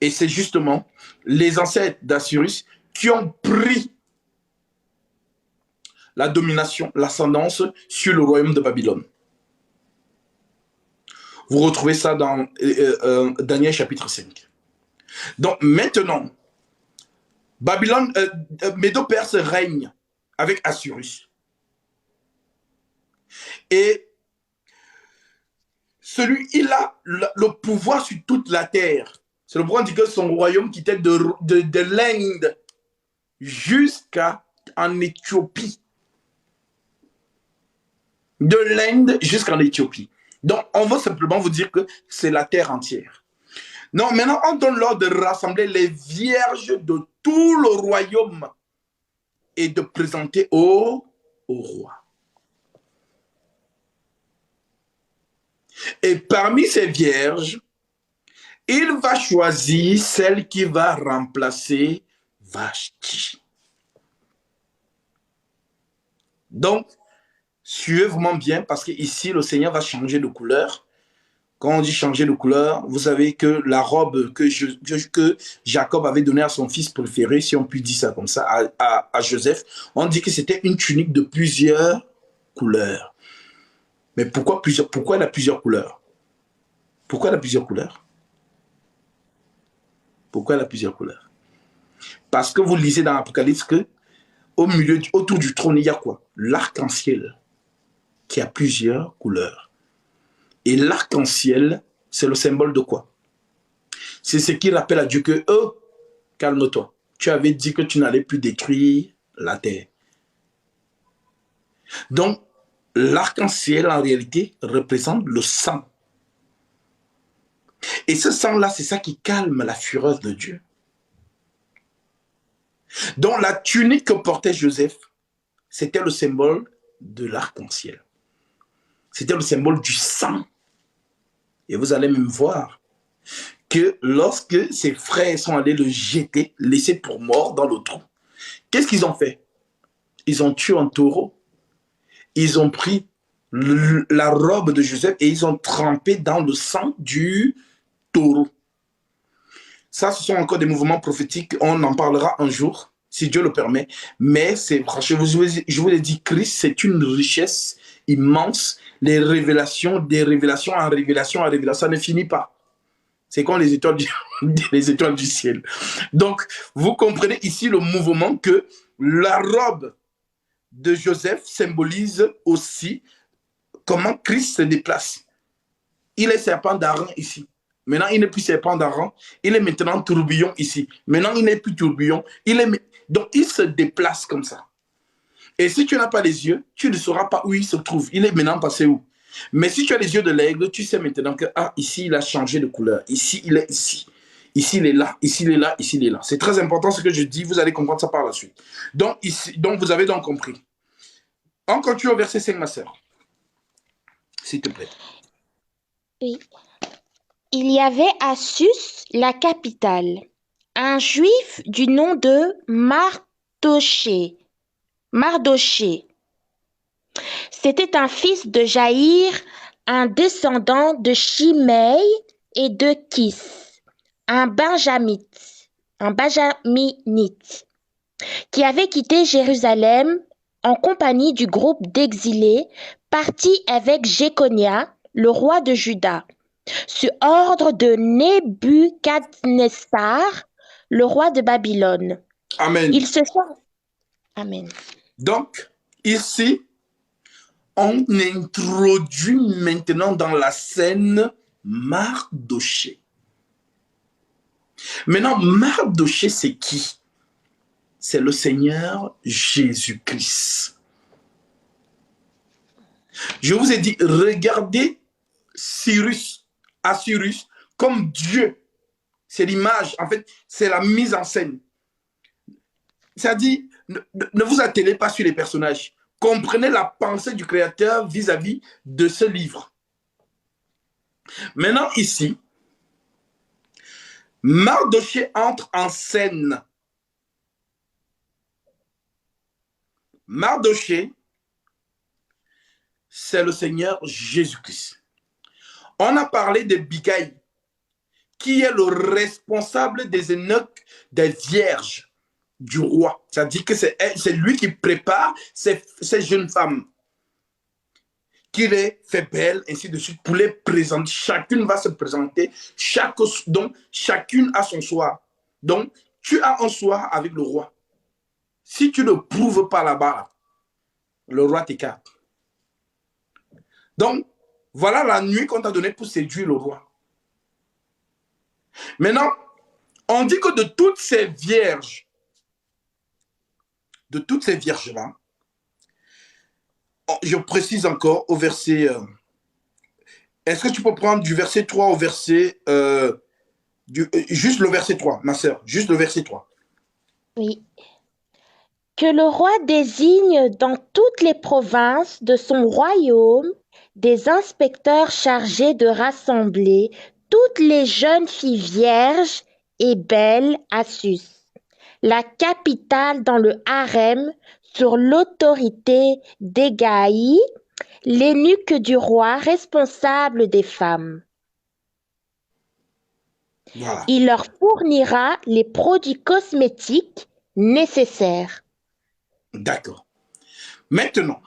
Et c'est justement les ancêtres d'Assyrus qui ont pris la domination, l'ascendance sur le royaume de Babylone. Vous retrouvez ça dans Daniel chapitre 5. Donc maintenant, Babylone, Médo-Perse règne avec Assyrus. Et il a le pouvoir sur toute la terre. C'est le pouvoir dit que son royaume qui était de l'Inde jusqu'en Éthiopie. De l'Inde jusqu'en Éthiopie. Donc, on veut simplement vous dire que c'est la terre entière. Non, maintenant, on donne l'ordre de rassembler les vierges de tout le royaume et de présenter au roi. Et parmi ces vierges, il va choisir celle qui va remplacer Vashti. Donc, suivez vraiment bien parce qu'ici, le Seigneur va changer de couleur. Quand on dit changer de couleur, vous savez que la robe que Jacob avait donnée à son fils préféré, si on peut dire ça comme ça, à Joseph, on dit que c'était une tunique de plusieurs couleurs. Mais pourquoi elle a plusieurs couleurs? Pourquoi elle a plusieurs couleurs? Pourquoi elle a plusieurs couleurs? Parce que vous lisez dans l'Apocalypse que autour du trône, il y a quoi? L'arc-en-ciel qui a plusieurs couleurs. Et l'arc-en-ciel, c'est le symbole de quoi? C'est ce qui rappelle à Dieu que, oh, calme-toi. Tu avais dit que tu n'allais plus détruire la terre. Donc, l'arc-en-ciel, en réalité, représente le sang. Et ce sang-là, c'est ça qui calme la fureur de Dieu. Donc, la tunique que portait Joseph, c'était le symbole de l'arc-en-ciel. C'était le symbole du sang. Et vous allez même voir que lorsque ses frères sont allés le jeter, laisser pour mort dans le trou, qu'est-ce qu'ils ont fait? Ils ont tué un taureau. Ils ont pris la robe de Joseph et ils ont trempé dans le sang du taureau. Ça, ce sont encore des mouvements prophétiques. On en parlera un jour, si Dieu le permet. Mais c'est, je vous l'ai dit, Christ, c'est une richesse immense. Les révélations, des révélations en révélation en révélation, ça ne finit pas. C'est comme les étoiles du ciel. Donc, vous comprenez ici le mouvement que la robe de Joseph symbolise aussi comment Christ se déplace. Il est serpent d'Aaron ici. Maintenant, il n'est plus serpent d'Aaron. Il est maintenant tourbillon ici. Maintenant, il n'est plus tourbillon. Donc, il se déplace comme ça. Et si tu n'as pas les yeux, tu ne sauras pas où il se trouve. Il est maintenant passé où? Mais si tu as les yeux de l'aigle, tu sais maintenant que, ah, ici, il a changé de couleur. Ici, il est ici. Ici, il est là. Ici, il est là. Ici, il est là. C'est très important ce que je dis. Vous allez comprendre ça par la suite. Donc, vous avez donc compris. On continue au verset 5, ma sœur. S'il te plaît. Oui. Il y avait à Sus, la capitale, un juif du nom de Mardoché. C'était un fils de Jaïr, un descendant de Shimei et de Kis, un benjaminite, qui avait quitté Jérusalem en compagnie du groupe d'exilés partis avec Jéconia, le roi de Juda, sur ordre de Nebuchadnezzar, le roi de Babylone. Amen. Ils se sont... Amen. Donc, ici, on introduit maintenant dans la scène Mardoché. Maintenant, Mardoché, c'est qui? C'est le Seigneur Jésus-Christ. Je vous ai dit, regardez Assyrus, comme Dieu. C'est l'image, en fait, c'est la mise en scène. C'est-à-dire, ne vous attelez pas sur les personnages. Comprenez la pensée du Créateur vis-à-vis de ce livre. Maintenant, ici, Mardoché entre en scène. Mardoché, c'est le Seigneur Jésus-Christ. On a parlé de Bigaï, qui est le responsable des eunuques des vierges du roi. C'est-à-dire que c'est lui qui prépare ces jeunes femmes, qui les fait belles, ainsi de suite, pour les présenter. Chacune va se présenter, donc chacune a son soir. Donc, tu as un soir avec le roi. Si tu ne prouves pas là-bas, le roi t'écarte. Donc, voilà la nuit qu'on t'a donnée pour séduire le roi. Maintenant, on dit que de toutes ces vierges-là, je précise encore au verset... est-ce que tu peux prendre du verset 3 au verset... juste le verset 3, ma sœur, juste le verset 3. Oui. Que le roi désigne dans toutes les provinces de son royaume des inspecteurs chargés de rassembler toutes les jeunes filles vierges et belles à Sus, la capitale dans le harem, sur l'autorité d'Hégaï, l'eunuque du roi responsable des femmes. Voilà. Il leur fournira les produits cosmétiques nécessaires. D'accord. Maintenant,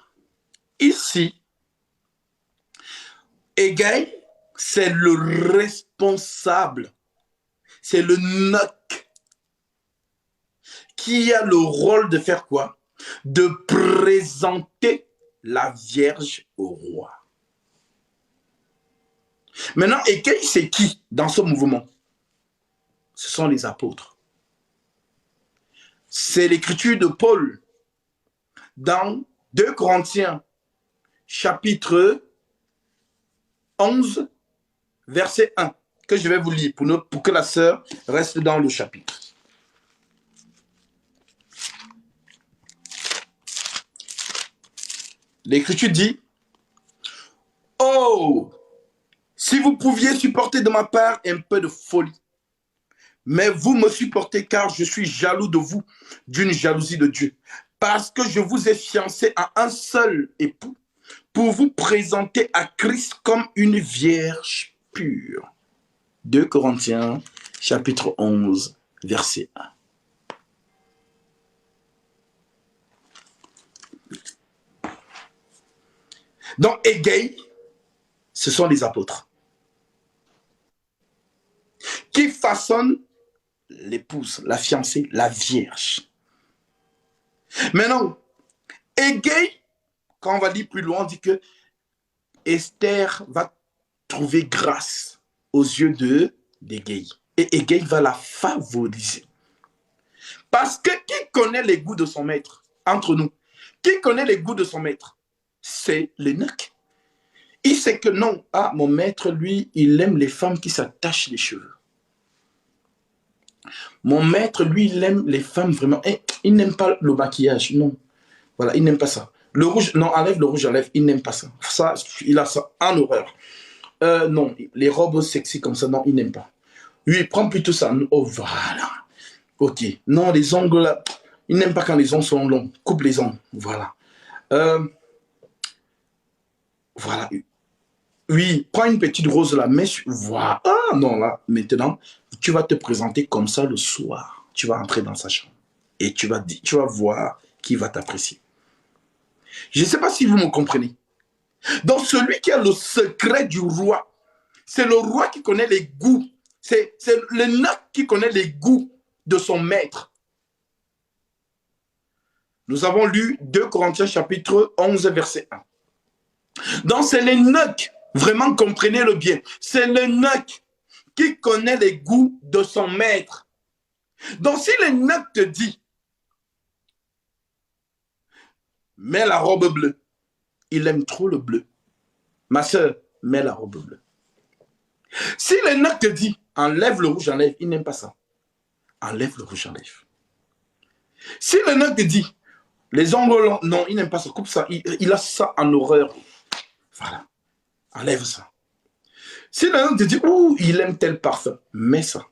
ici, Hégaï, c'est le responsable, c'est le eunuque qui a le rôle de faire quoi? De présenter la Vierge au roi. Maintenant, Hégaï, c'est qui dans ce mouvement? Ce sont les apôtres. C'est l'écriture de Paul dans 2 Corinthiens, chapitre 11, verset 1, que je vais vous lire pour que la sœur reste dans le chapitre. L'écriture dit, « Oh, si vous pouviez supporter de ma part un peu de folie, mais vous me supportez car je suis jaloux de vous, d'une jalousie de Dieu, parce que je vous ai fiancé à un seul époux, pour vous présenter à Christ comme une vierge pure. » 2 Corinthiens, chapitre 11, verset 1. Donc, Hégaï, ce sont les apôtres qui façonnent l'épouse, la fiancée, la vierge. Maintenant, Hégaï, quand on va lire plus loin, on dit que Esther va trouver grâce aux yeux d'Hégaï. Et Hégaï va la favoriser. Parce que qui connaît les goûts de son maître entre nous? Qui connaît les goûts de son maître? C'est l'eunuque. Il sait que non, mon maître, lui, il aime les femmes qui s'attachent les cheveux. Mon maître, lui, il aime les femmes vraiment. Il n'aime pas le maquillage, non. Voilà, il n'aime pas ça. Le rouge, non, enlève le rouge à lèvres, il n'aime pas ça. Ça, il a ça en horreur. Non, les robes sexy comme ça, non, il n'aime pas. Lui, il prend plutôt ça. Oh, voilà. Ok. Non, les ongles, là, il n'aime pas quand les ongles sont longs. Coupe les ongles, voilà. Voilà. Oui, prends une petite rose là, mais voilà. Ah non, là, maintenant, tu vas te présenter comme ça le soir. Tu vas entrer dans sa chambre et tu vas voir qui va t'apprécier. Je ne sais pas si vous me comprenez. Donc, celui qui a le secret du roi, c'est le roi qui connaît les goûts. C'est l'eunuque qui connaît les goûts de son maître. Nous avons lu 2 Corinthiens chapitre 11, verset 1. Donc, c'est l'eunuque. Vraiment, comprenez-le bien. C'est l'eunuque qui connaît les goûts de son maître. Donc, si l'eunuque te dit, mets la robe bleue, il aime trop le bleu. Ma soeur, mets la robe bleue. Si l'eunuque te dit, enlève le rouge, enlève, il n'aime pas ça. Enlève le rouge, enlève. Si l'eunuque te dit, les ongles longs, non, il n'aime pas ça, coupe ça, il a ça en horreur. Voilà. Enlève ça. Si l'eunuque te dit, ouh, il aime tel parfum, mets ça.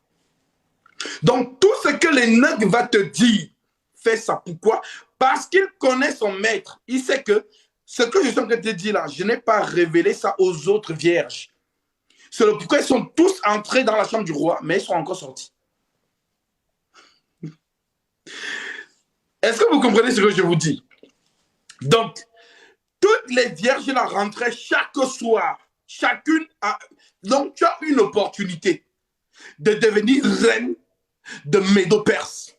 Donc, tout ce que l'eunuque va te dire, fais ça. Pourquoi? Parce qu'il connaît son maître. Il sait que ce que je suis en train de te dire là, je n'ai pas révélé ça aux autres vierges. C'est le pourquoi ils sont tous entrés dans la chambre du roi, mais ils sont encore sortis. Est-ce que vous comprenez ce que je vous dis? Donc, toutes les vierges là rentraient chaque soir. Chacune a... Donc, tu as une opportunité de devenir reine de Médo-Perse,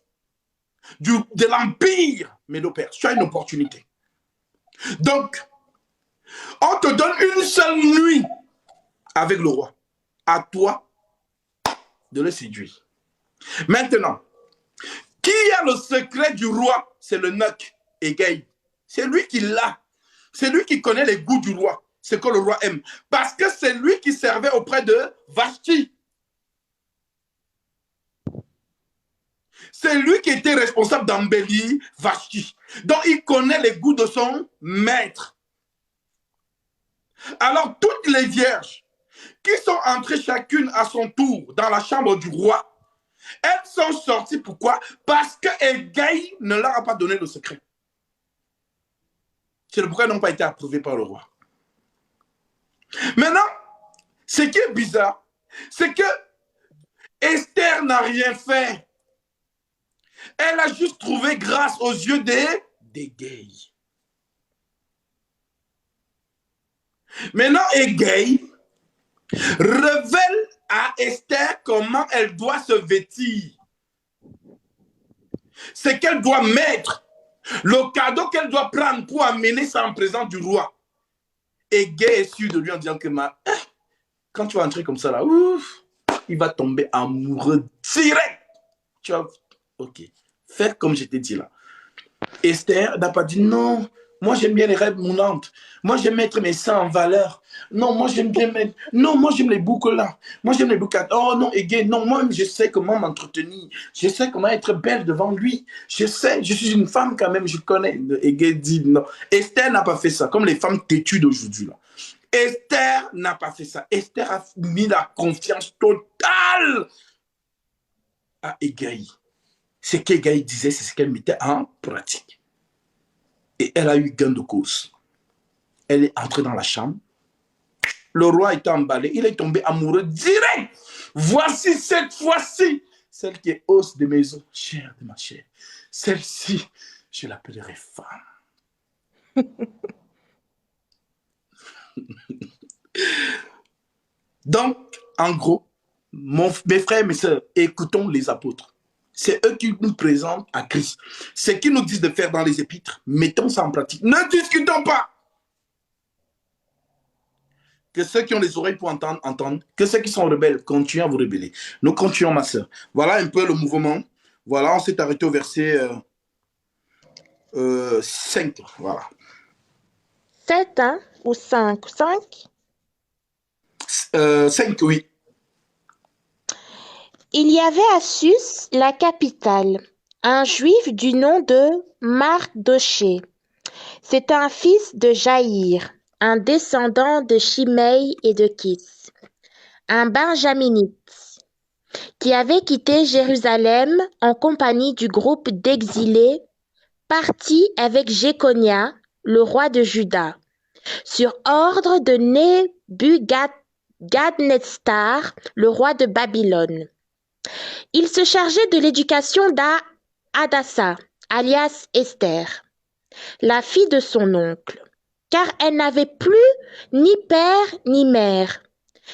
de l'empire Médo-Perse. Tu as une opportunité. Donc, on te donne une seule nuit avec le roi. À toi de le séduire. Maintenant, qui a le secret du roi? C'est le Nuck, Egei. C'est lui qui l'a. C'est lui qui connaît les goûts du roi, ce que le roi aime. Parce que c'est lui qui servait auprès de Vashti. C'est lui qui était responsable d'embellir Vashti. Donc, il connaît les goûts de son maître. Alors, toutes les vierges qui sont entrées chacune à son tour dans la chambre du roi, elles sont sorties. Pourquoi? Parce que Egei ne leur a pas donné le secret. C'est pourquoi elles n'ont pas été approuvées par le roi. Maintenant, ce qui est bizarre, c'est que Esther n'a rien fait. Elle a juste trouvé grâce aux yeux d'Egei. Maintenant, Egei révèle à Esther comment elle doit se vêtir. Ce qu'elle doit mettre. Le cadeau qu'elle doit prendre pour amener ça en présence du roi. Egei est sûr de lui en disant que quand tu vas entrer comme ça là, ouf, il va tomber amoureux direct. Tu vas, ok, fais comme je t'ai dit là. Esther n'a pas dit non. Moi, j'aime bien les rêves moullantes. Moi, j'aime mettre mes seins en valeur. Non, moi, j'aime bien mettre... Non, moi, j'aime les boucles là. Moi, j'aime les boucles. Oh non, Egei, non, moi, je sais comment m'entretenir. Je sais comment être belle devant lui. Je sais, je suis une femme quand même, je connais. Egei dit non. Esther n'a pas fait ça, comme les femmes têtues d'aujourd'hui là. Esther n'a pas fait ça. Esther a mis la confiance totale à Egei. Ce qu'Egei disait, c'est ce qu'elle mettait en pratique. Et elle a eu gain de cause. Elle est entrée dans la chambre. Le roi était emballé. Il est tombé amoureux direct. Voici cette fois-ci, celle qui est os de mes os, chair de ma chair. Celle-ci, je l'appellerai femme. Donc, en gros, mes frères et mes sœurs, écoutons les apôtres. C'est eux qui nous présentent à Christ. Ce qu'ils nous disent de faire dans les épîtres, mettons ça en pratique. Ne discutons pas. Que ceux qui ont les oreilles pour entendre, entendent. Que ceux qui sont rebelles, continuent à vous rebeller. Nous continuons, ma sœur. Voilà un peu le mouvement. Voilà, on s'est arrêté au verset 5. Voilà. 7, hein? Ou 5? 5? 5, oui. Il y avait à Sus, la capitale, un juif du nom de Mardoché. C'est un fils de Jaïr, un descendant de Shimei et de Kis, un benjaminite, qui avait quitté Jérusalem en compagnie du groupe d'exilés partis avec Jéconia, le roi de Juda, sur ordre de Nebuchadnezzar, le roi de Babylone. Il se chargeait de l'éducation d'Hadassah, alias Esther, la fille de son oncle, car elle n'avait plus ni père ni mère.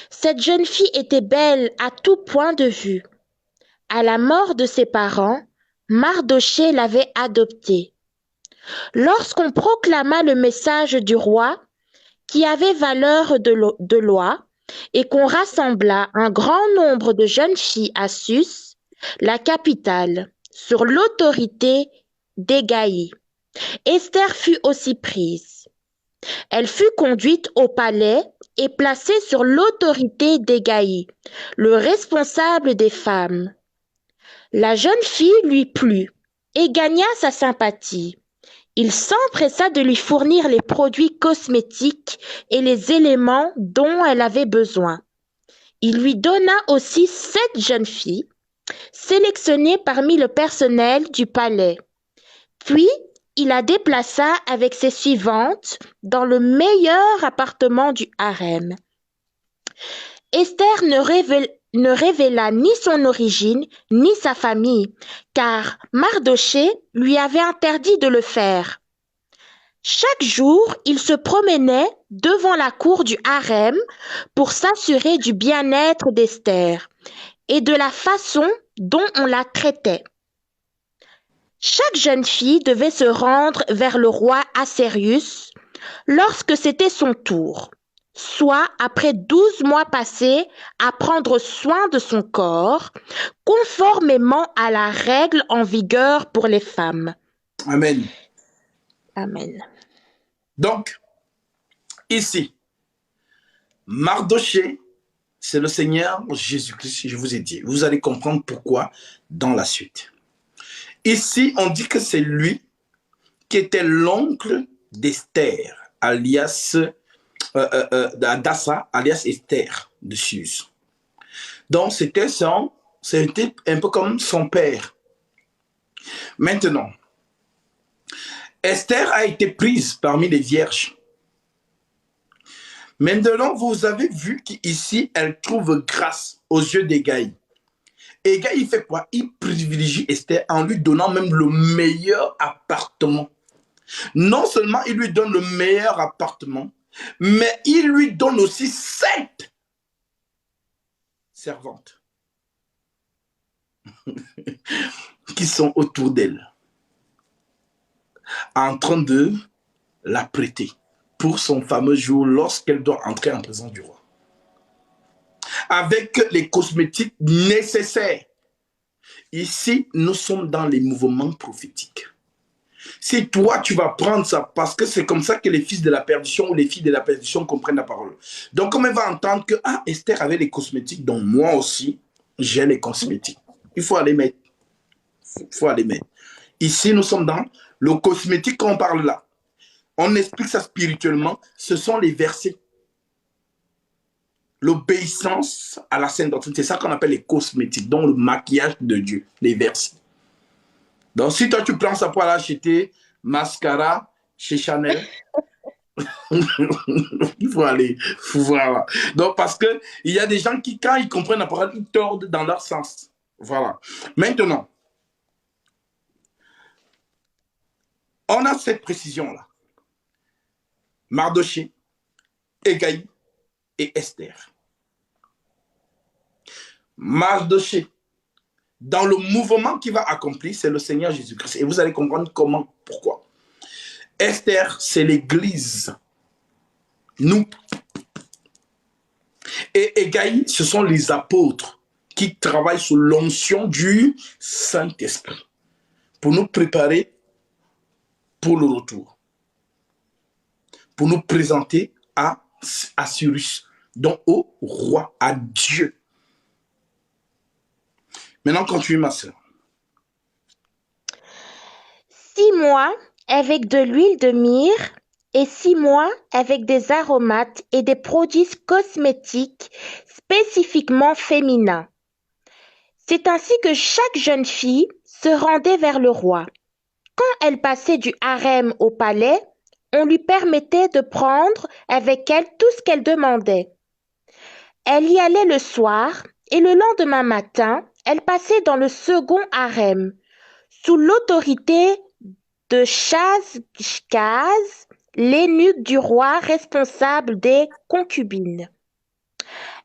Cette jeune fille était belle à tout point de vue. À la mort de ses parents, Mardoché l'avait adoptée. Lorsqu'on proclama le message du roi, qui avait valeur de loi, et qu'on rassembla un grand nombre de jeunes filles à Sus, la capitale, sur l'autorité d'Hégaï, Esther fut aussi prise. Elle fut conduite au palais et placée sur l'autorité d'Hégaï, le responsable des femmes. La jeune fille lui plut et gagna sa sympathie. Il s'empressa de lui fournir les produits cosmétiques et les éléments dont elle avait besoin. Il lui donna aussi 7 jeunes filles, sélectionnées parmi le personnel du palais. Puis, il la déplaça avec ses suivantes dans le meilleur appartement du harem. Esther ne révéla ni son origine, ni sa famille, car Mardochée lui avait interdit de le faire. Chaque jour, il se promenait devant la cour du harem pour s'assurer du bien-être d'Esther et de la façon dont on la traitait. Chaque jeune fille devait se rendre vers le roi Assérius lorsque c'était son tour, soit après 12 mois passés à prendre soin de son corps, conformément à la règle en vigueur pour les femmes. Amen. Amen. Donc, ici, Mardochée, c'est le Seigneur Jésus-Christ, je vous ai dit. Vous allez comprendre pourquoi dans la suite. Ici, on dit que c'est lui qui était l'oncle d'Esther, alias d'Adassa, alias Esther de Suse. Donc, c'était un peu comme son père. Maintenant, Esther a été prise parmi les vierges. Maintenant, vous avez vu qu'ici, elle trouve grâce aux yeux d'Égaï. Égaï, il fait quoi? Il privilégie Esther en lui donnant même le meilleur appartement. Non seulement il lui donne le meilleur appartement, mais il lui donne aussi 7 servantes qui sont autour d'elle, en train de la prêter pour son fameux jour lorsqu'elle doit entrer en présence du roi. Avec les cosmétiques nécessaires. Ici, nous sommes dans les mouvements prophétiques. Si toi, tu vas prendre ça, parce que c'est comme ça que les fils de la perdition ou les filles de la perdition comprennent la parole. Donc, comme elle va entendre que Esther avait les cosmétiques, donc moi aussi, j'ai les cosmétiques. Il faut aller mettre. Il faut aller mettre. Ici, nous sommes dans le cosmétique qu'on parle là. On explique ça spirituellement. Ce sont les versets. L'obéissance à la sainte doctrine. C'est ça qu'on appelle les cosmétiques, donc le maquillage de Dieu, les versets. Donc, si toi, tu prends ça pour aller acheter mascara chez Chanel, il faut aller voir. Donc, parce qu'il y a des gens qui, quand ils comprennent la parole, ils tordent dans leur sens. Voilà. Maintenant, on a cette précision-là. Mardochée, Égaï et Esther. Mardochée, dans le mouvement qu'il va accomplir, c'est le Seigneur Jésus-Christ. Et vous allez comprendre comment, pourquoi. Esther, c'est l'Église. Nous. Et Égaï, ce sont les apôtres qui travaillent sous l'onction du Saint-Esprit pour nous préparer pour le retour. Pour nous présenter à Assyrus, donc au roi, à Dieu. Maintenant, continue, ma soeur. 6 mois avec de l'huile de myrrhe et 6 mois avec des aromates et des produits cosmétiques spécifiquement féminins. C'est ainsi que chaque jeune fille se rendait vers le roi. Quand elle passait du harem au palais, on lui permettait de prendre avec elle tout ce qu'elle demandait. Elle y allait le soir et le lendemain matin, elle passait dans le second harem, sous l'autorité de Shashgaz, l'eunuque du roi responsable des concubines.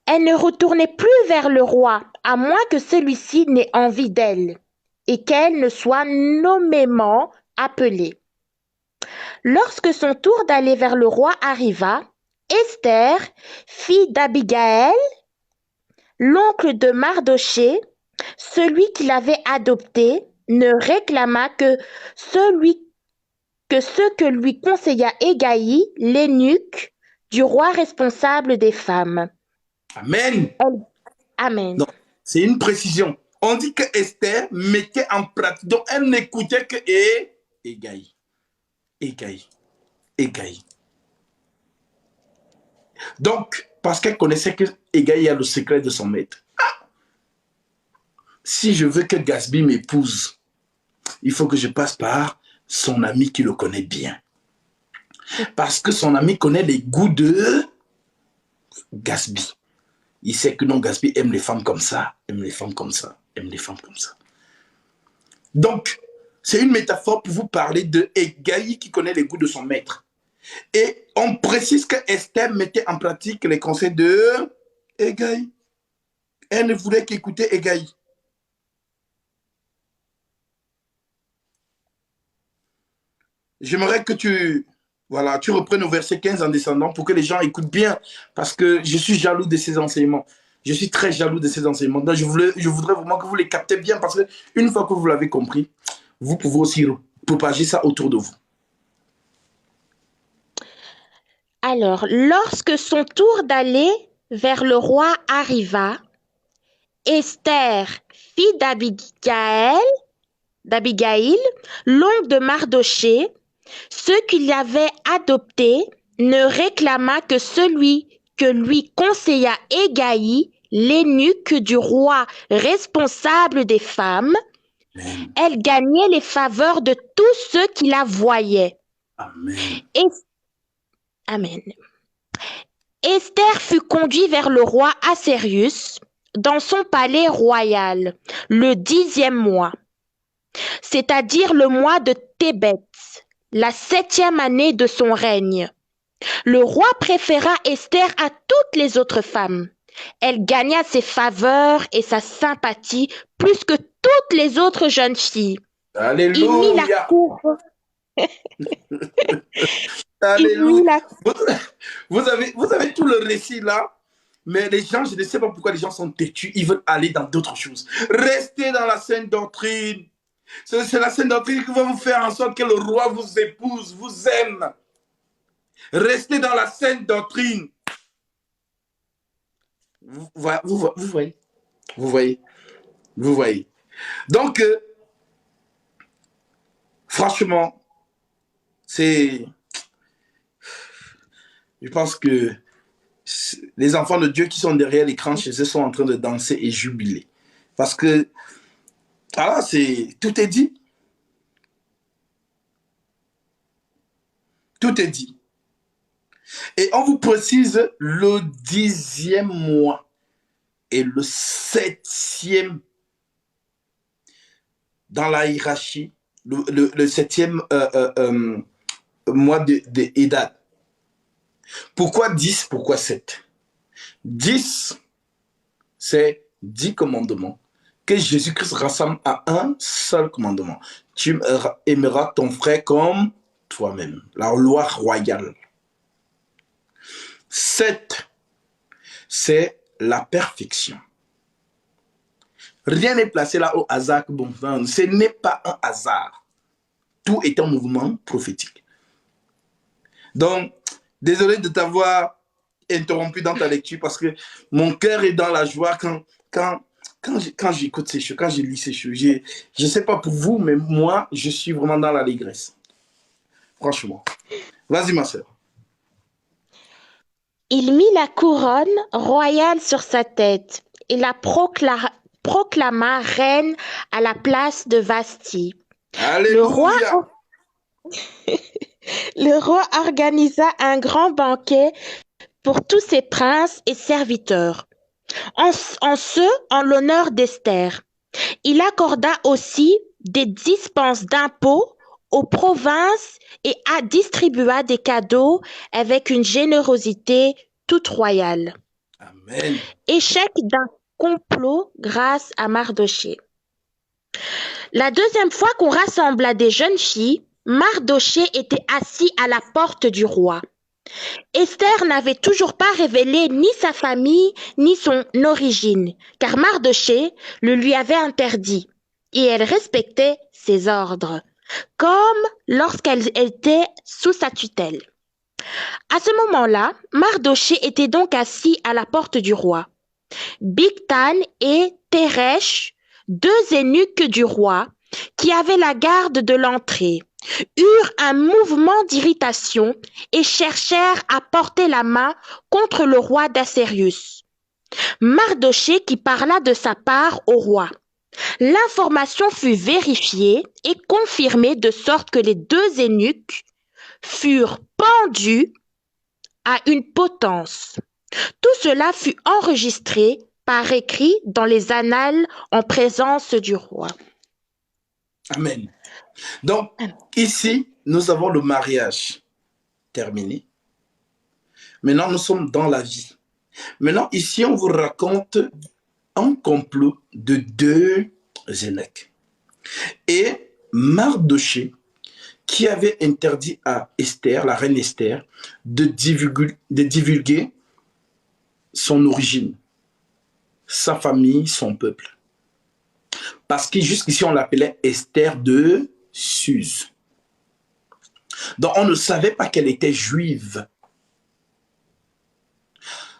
Elle ne retournait plus vers le roi, à moins que celui-ci n'ait envie d'elle et qu'elle ne soit nommément appelée. Lorsque son tour d'aller vers le roi arriva, Esther, fille d'Abigaël, l'oncle de Mardochée, celui qui l'avait adopté, ne réclama que ce que lui conseilla Égaï, l'eunuque du roi responsable des femmes. Amen. Amen. Donc, c'est une précision. On dit que Esther mettait en pratique. Donc, elle n'écoutait que Égaï. Égaï. Égaï. Donc, parce qu'elle connaissait que Égaï a le secret de son maître. Si je veux que Gasby m'épouse, il faut que je passe par son ami qui le connaît bien. Parce que son ami connaît les goûts de Gasby. Il sait que non, Gaspé aime les femmes comme ça, aime les femmes comme ça, aime les femmes comme ça. Donc, c'est une métaphore pour vous parler de Hégaï qui connaît les goûts de son maître. Et on précise que Esther mettait en pratique les conseils de Hégaï. Elle ne voulait qu'écouter Hégaï. J'aimerais que tu reprennes au verset 15 en descendant pour que les gens écoutent bien, parce que je suis jaloux de ces enseignements. Je suis très jaloux de ces enseignements. Donc, je voudrais vraiment que vous les captez bien, parce qu'une fois que vous l'avez compris, vous pouvez aussi propager ça autour de vous. Alors, lorsque son tour d'aller vers le roi arriva, Esther, fille d'Abigaïl, l'oncle de Mardoché, ce qu'il avait adopté, ne réclama que celui que lui conseilla Hégaï, l'eunuque du roi responsable des femmes. Elle gagnait les faveurs de tous ceux qui la voyaient. Amen. Amen. Esther fut conduite vers le roi Assuérus dans son palais royal le 10e mois, c'est-à-dire le mois de Tébet, la 7e année de son règne. Le roi préféra Esther à toutes les autres femmes. Elle gagna ses faveurs et sa sympathie plus que toutes les autres jeunes filles. Alléluia. Il mit la cour. Alléluia. Vous avez tout le récit là, mais les gens, je ne sais pas pourquoi les gens sont têtus, ils veulent aller dans d'autres choses. Restez dans la sainte doctrine. C'est la sainte doctrine qui va vous faire en sorte que le roi vous épouse, vous aime. Restez dans la sainte doctrine. Vous voyez. Vous voyez. Donc, franchement, je pense que les enfants de Dieu qui sont derrière l'écran chez eux sont en train de danser et jubiler. Parce que, tout est dit. Tout est dit. Et on vous précise le 10e mois et le 7e dans la hiérarchie, le 7e mois de Edad. Pourquoi 10? Pourquoi 7? 10, c'est 10 commandements que Jésus-Christ rassemble à un seul commandement. Tu aimeras ton frère comme toi-même. La loi royale. 7, c'est la perfection. Rien n'est placé là au hasard. Bon, ce n'est pas un hasard. Tout est un mouvement prophétique. Donc, désolé de t'avoir interrompu dans ta lecture parce que mon cœur est dans la joie quand j'écoute ces choses, quand je lis ces choses. Je ne sais pas pour vous, mais moi, je suis vraiment dans l'allégresse. Franchement. Vas-y, ma soeur. Il mit la couronne royale sur sa tête et la proclama reine à la place de Vasti. Alléluia. Le roi organisa un grand banquet pour tous ses princes et serviteurs, en l'honneur d'Esther. Il accorda aussi des dispenses d'impôts aux provinces et distribua des cadeaux avec une générosité toute royale. Amen. Échec d'un complot grâce à Mardoché. La deuxième fois qu'on rassembla des jeunes filles, Mardoché était assis à la porte du roi. Esther n'avait toujours pas révélé ni sa famille ni son origine, car Mardoché le lui avait interdit, et elle respectait ses ordres, comme lorsqu'elle était sous sa tutelle. À ce moment-là, Mardoché était donc assis à la porte du roi. Bigtan et Teresh, deux eunuques du roi, qui avaient la garde de l'entrée, eurent un mouvement d'irritation et cherchèrent à porter la main contre le roi d'Assuérus. Mardoché qui parla de sa part au roi. L'information fut vérifiée et confirmée de sorte que les deux eunuques furent pendus à une potence. Tout cela fut enregistré par écrit dans les annales en présence du roi. Amen. Donc, ici, nous avons le mariage terminé. Maintenant, nous sommes dans la vie. Maintenant, ici, on vous raconte un complot de deux évêques. Et Mardoché, qui avait interdit à Esther, la reine Esther, de divulguer son origine, sa famille, son peuple. Parce que jusqu'ici, on l'appelait Esther de Suse. Donc, on ne savait pas qu'elle était juive.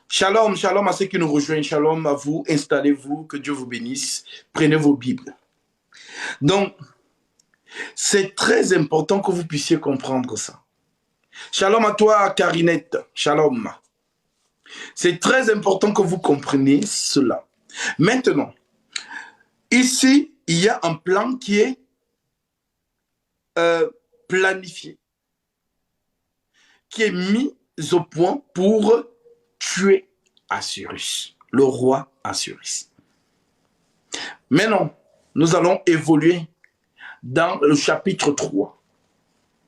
Shalom, shalom à ceux qui nous rejoignent. Shalom à vous. Installez-vous. Que Dieu vous bénisse. Prenez vos Bibles. Donc, c'est très important que vous puissiez comprendre ça. Shalom à toi, Karinette. Shalom. C'est très important que vous compreniez cela. Maintenant, ici, il y a un plan qui est planifié, qui est mis au point pour tuer Assyrus, le roi Assyrus. Maintenant, nous allons évoluer dans le chapitre 3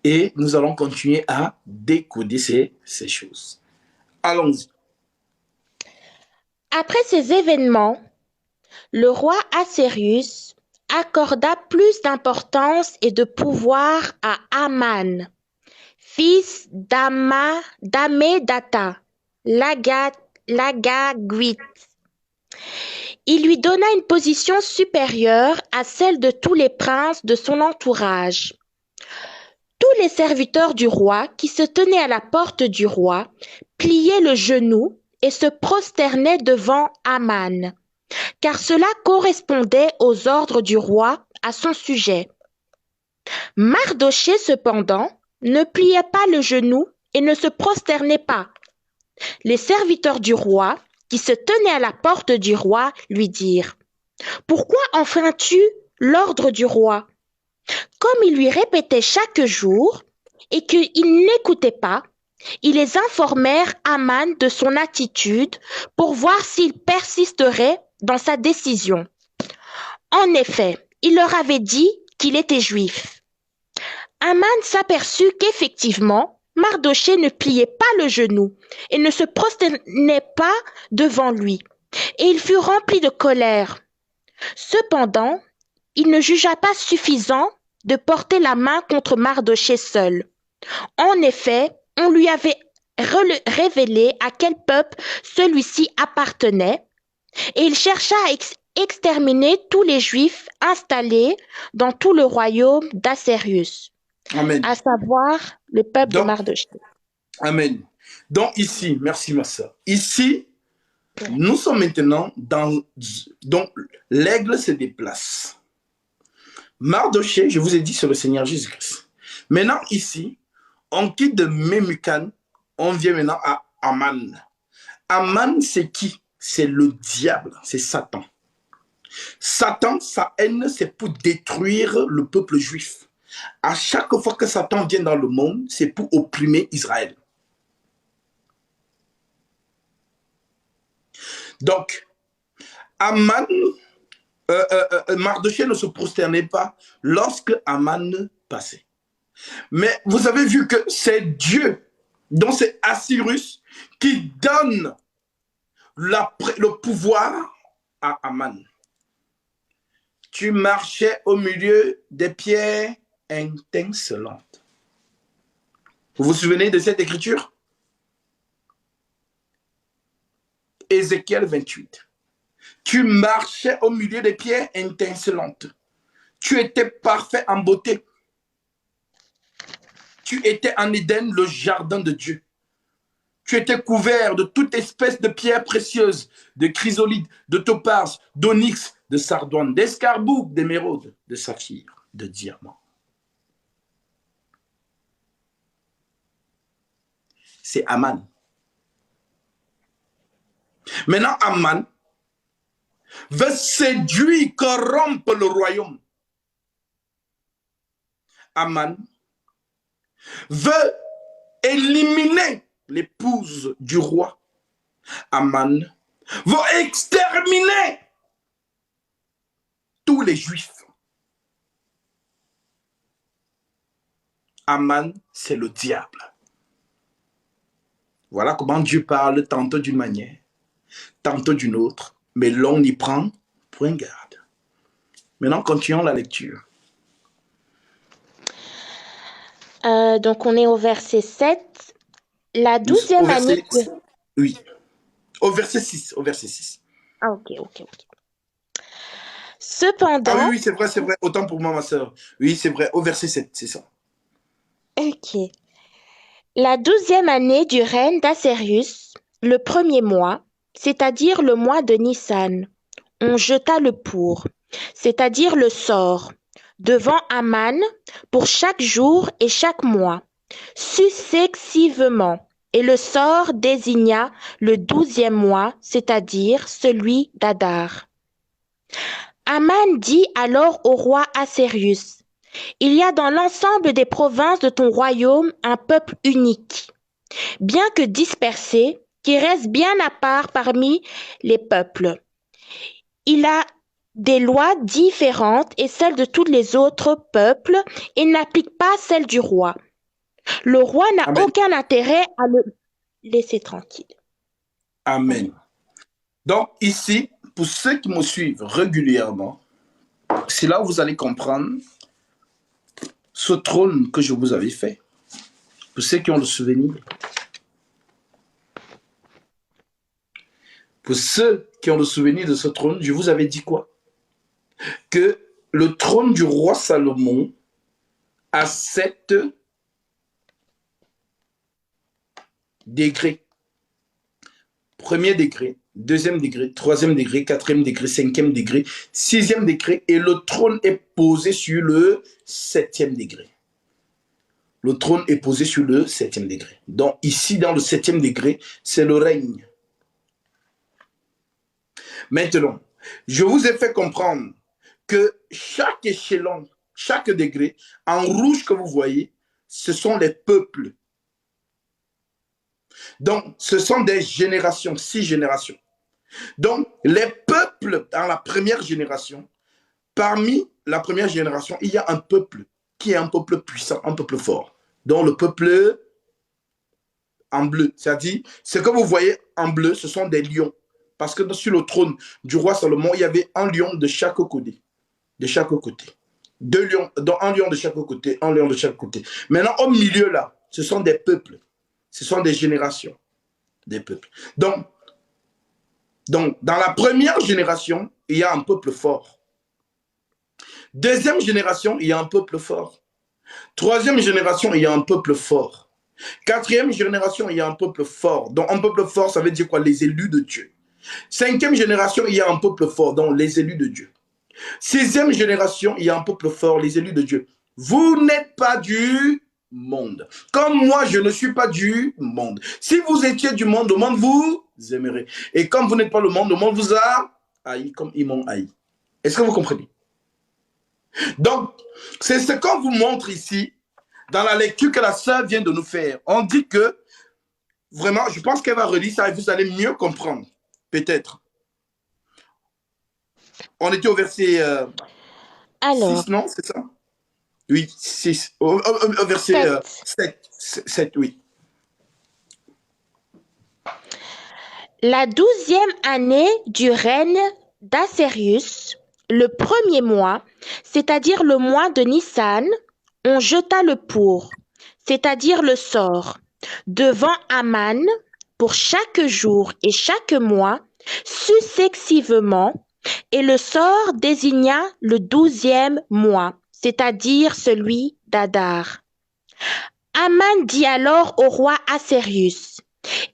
et nous allons continuer à décoder ces choses. Allons-y. Après ces événements, le roi Assyrus accorda plus d'importance et de pouvoir à Aman, fils d'Amédatha, l'Agagite. Il lui donna une position supérieure à celle de tous les princes de son entourage. Tous les serviteurs du roi qui se tenaient à la porte du roi pliaient le genou et se prosternaient devant Aman, car cela correspondait aux ordres du roi à son sujet. Mardoché, cependant, ne pliait pas le genou et ne se prosternait pas. Les serviteurs du roi, qui se tenaient à la porte du roi, lui dirent : « Pourquoi enfreins-tu l'ordre du roi ? » Comme il lui répétait chaque jour et qu'il n'écoutait pas, ils les informèrent Aman de son attitude pour voir s'il persisterait dans sa décision. En effet, il leur avait dit qu'il était juif. Aman s'aperçut qu'effectivement, Mardoché ne pliait pas le genou et ne se prosternait pas devant lui, et il fut rempli de colère. Cependant, il ne jugea pas suffisant de porter la main contre Mardoché seul. En effet, on lui avait révélé à quel peuple celui-ci appartenait, et il chercha à exterminer tous les Juifs installés dans tout le royaume d'Assyrus, Amen. à savoir le peuple de Mardoché. Amen. Donc ici, merci ma soeur. Ici, nous sommes maintenant dans... Donc, l'aigle se déplace. Mardoché, je vous ai dit, c'est le Seigneur Jésus-Christ. Maintenant, ici, on quitte de Memucan, on vient maintenant à Aman. Aman, c'est qui? C'est le diable, c'est Satan. Satan, sa haine, c'est pour détruire le peuple juif. À chaque fois que Satan vient dans le monde, c'est pour opprimer Israël. Donc, Aman, Mardoché ne se prosternait pas lorsque Aman passait. Mais vous avez vu que c'est Dieu, donc c'est Assyrus, qui donne le pouvoir à Aman. Tu marchais au milieu des pierres étincelantes. Vous vous souvenez de cette écriture? Ézéchiel 28. Tu marchais au milieu des pierres étincelantes. Tu étais parfait en beauté. Tu étais en Éden, le jardin de Dieu. Tu étais couvert de toute espèce de pierres précieuses, de chrysolite, de topaz, d'onyx, de sardoine, d'escarboucle, d'émeraude, de saphir, de diamant. C'est Aman. Maintenant, Aman veut séduire, corrompre le royaume. Aman veut éliminer l'épouse du roi Aman, vont exterminer tous les Juifs. Aman, c'est le diable. Voilà comment Dieu parle tantôt d'une manière, tantôt d'une autre, mais l'on n'y prend point garde. Maintenant, continuons la lecture. Donc, on est au verset 7. La 12e année... Oui, au verset 6. Ah, ok. Cependant... Ah oui, c'est vrai. Autant pour moi, ma soeur. Oui, c'est vrai, au verset 7, c'est ça. Ok. La 12e année du règne d'Assérius, le premier mois, c'est-à-dire le mois de Nissan, on jeta le pour, c'est-à-dire le sort, devant Aman pour chaque jour et chaque mois, successivement, et le sort désigna le 12e mois, c'est-à-dire celui d'Adar. Aman dit alors au roi Assérius, il y a dans l'ensemble des provinces de ton royaume un peuple unique, bien que dispersé, qui reste bien à part parmi les peuples. Il a des lois différentes et celles de tous les autres peuples et n'applique pas celles du roi. Le roi n'a Amen. aucun intérêt à le laisser tranquille. Amen. Donc ici, pour ceux qui me suivent régulièrement, c'est là où vous allez comprendre ce trône que je vous avais fait. Pour ceux qui ont le souvenir. Pour ceux qui ont le souvenir de ce trône, je vous avais dit quoi? Que le trône du roi Salomon a 7 degrés. Premier degré, deuxième degré, troisième degré, quatrième degré, cinquième degré, sixième degré, et le trône est posé sur le 7e degré. Le trône est posé sur le 7e degré. Donc ici, dans le 7e degré, c'est le règne. Maintenant, je vous ai fait comprendre que chaque échelon, chaque degré, en rouge que vous voyez, ce sont les peuples. Donc, ce sont des générations, 6 générations. Donc, les peuples dans la première génération, parmi la première génération, il y a un peuple qui est un peuple puissant, un peuple fort. Donc, le peuple en bleu, c'est-à-dire, ce que vous voyez en bleu, ce sont des lions. Parce que sur le trône du roi Salomon, il y avait un lion de chaque côté. De chaque côté. 2 lions, donc un lion de chaque côté, un lion de chaque côté. Maintenant, au milieu là, ce sont des peuples. Ce sont des générations. Des peuples. Donc, dans la première génération, il y a un peuple fort. Deuxième génération, il y a un peuple fort. Troisième génération, il y a un peuple fort. Quatrième génération, il y a un peuple fort. Donc, un peuple fort, ça veut dire quoi? Les élus de Dieu. Cinquième génération, il y a un peuple fort, donc les élus de Dieu. Sixième génération, il y a un peuple fort, les élus de Dieu. Vous n'êtes pas du monde. Comme moi, je ne suis pas du monde. Si vous étiez du monde, le monde vous aimerait. Et comme vous n'êtes pas le monde vous a haï, comme ils m'ont haï. Est-ce que vous comprenez? Donc, c'est ce qu'on vous montre ici, dans la lecture que la sœur vient de nous faire. On dit que, vraiment, je pense qu'elle va relire ça et vous allez mieux comprendre. Peut-être. On était au verset 6, non? C'est ça? Oui, 6. Au verset 7, oui. La 12e année du règne d'Assérius, le premier mois, c'est-à-dire le mois de Nissan, on jeta le pour, c'est-à-dire le sort, devant Aman pour chaque jour et chaque mois, successivement, et le sort désigna le 12e mois, c'est-à-dire celui d'Adar. Aman dit alors au roi Assérius,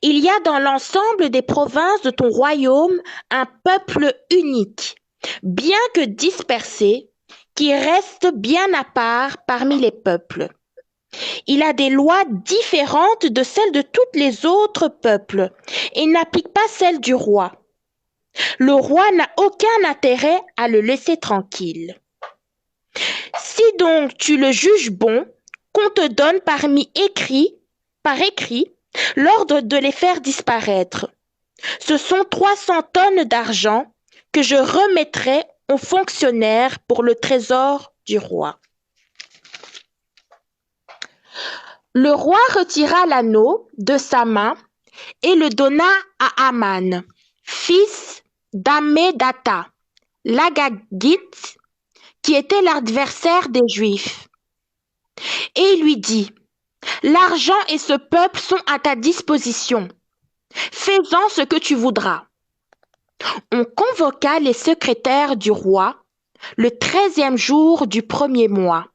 il y a dans l'ensemble des provinces de ton royaume un peuple unique, bien que dispersé, qui reste bien à part parmi les peuples. Il a des lois différentes de celles de tous les autres peuples et n'applique pas celles du roi. Le roi n'a aucun intérêt à le laisser tranquille. Si donc tu le juges bon, qu'on te donne par écrit, l'ordre de les faire disparaître. Ce sont 300 tonnes d'argent que je remettrai aux fonctionnaires pour le trésor du roi. Le roi retira l'anneau de sa main et le donna à Aman, fils d'Ammédatha, l'Agagite, qui était l'adversaire des Juifs. Et il lui dit, « L'argent et ce peuple sont à ta disposition. Fais-en ce que tu voudras. » On convoqua les secrétaires du roi le 13e jour du premier mois,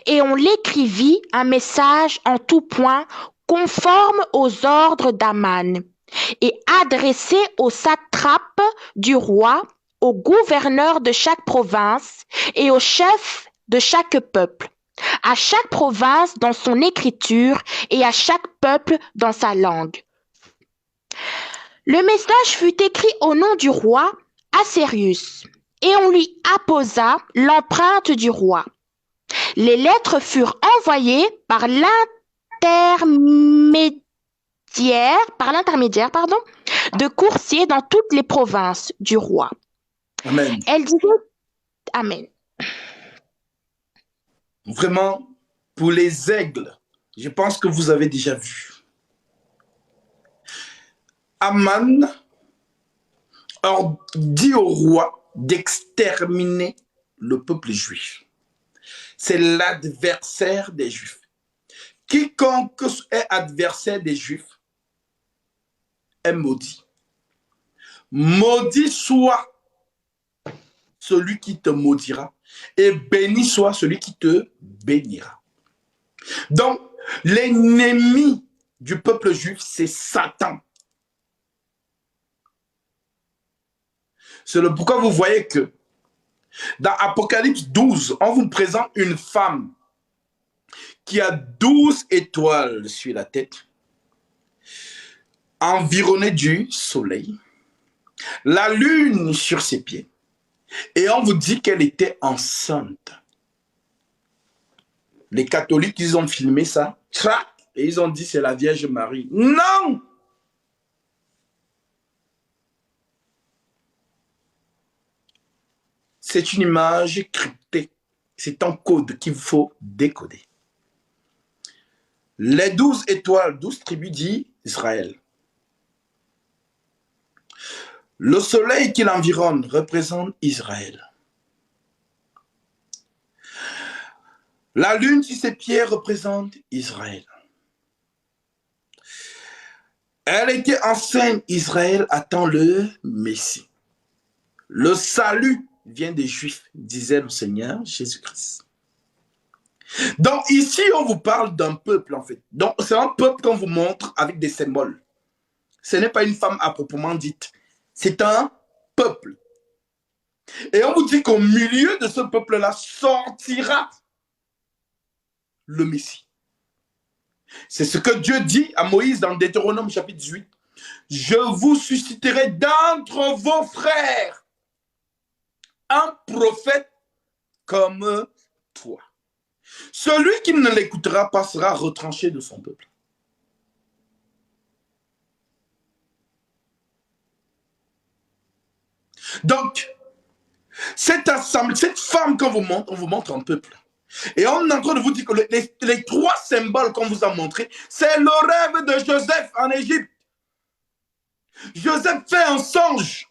et on l'écrivit un message en tout point conforme aux ordres d'Aman, et adressé aux satrapes du roi, aux gouverneurs de chaque province et aux chefs de chaque peuple, à chaque province dans son écriture et à chaque peuple dans sa langue. Le message fut écrit au nom du roi Assérius, et on lui apposa l'empreinte du roi. Les lettres furent envoyées par l'intermédiaire de coursiers dans toutes les provinces du roi. Amen. Elle disait Amen. Vraiment, pour les aigles, je pense que vous avez déjà vu. Aman dit au roi d'exterminer le peuple juif. C'est l'adversaire des Juifs. Quiconque est adversaire des Juifs est maudit. Maudit soit celui qui te maudira et béni soit celui qui te bénira. Donc, l'ennemi du peuple juif, c'est Satan. C'est pourquoi vous voyez que dans Apocalypse 12, on vous présente une femme qui a 12 étoiles sur la tête, environnée du soleil, la lune sur ses pieds, et on vous dit qu'elle était enceinte. Les catholiques, ils ont filmé ça, et ils ont dit c'est la Vierge Marie. Non! C'est une image cryptée. C'est un code qu'il faut décoder. Les 12 étoiles, 12 tribus d'Israël. Le soleil qui l'environne représente Israël. La lune sur ses pieds représente Israël. Elle était enceinte, Israël attend le Messie. Le salut vient des Juifs, disait le Seigneur Jésus-Christ. Donc ici, on vous parle d'un peuple en fait. Donc c'est un peuple qu'on vous montre avec des symboles. Ce n'est pas une femme à proprement dite. C'est un peuple. Et on vous dit qu'au milieu de ce peuple-là sortira le Messie. C'est ce que Dieu dit à Moïse dans Deutéronome chapitre 18. Je vous susciterai d'entre vos frères un prophète comme toi. Celui qui ne l'écoutera pas sera retranché de son peuple. Donc, cette assemblée, cette femme qu'on vous montre, on vous montre un peuple. Et on est en train de vous dire que les trois symboles qu'on vous a montrés, c'est le rêve de Joseph en Égypte. Joseph fait un songe.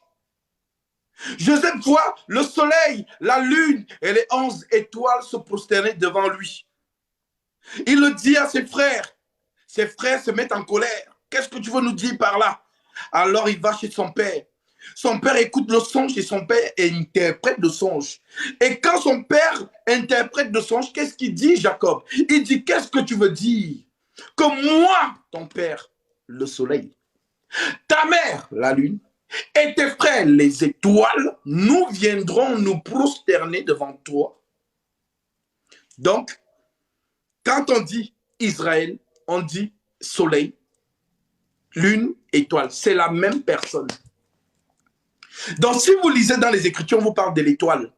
Joseph voit le soleil, la lune et les 11 étoiles se prosterner devant lui. Il le dit à ses frères. Ses frères se mettent en colère. Qu'est-ce que tu veux nous dire par là? Alors il va chez son père. Son père écoute le songe et son père interprète le songe. Et quand son père interprète le songe, qu'est-ce qu'il dit, Jacob? Il dit, qu'est-ce que tu veux dire? Que moi, ton père, le soleil, ta mère, la lune, et tes frères, les étoiles, nous viendrons nous prosterner devant toi. Donc, quand on dit Israël, on dit soleil, lune, étoile. C'est la même personne. Donc, si vous lisez dans les Écritures, on vous parle de l'étoile.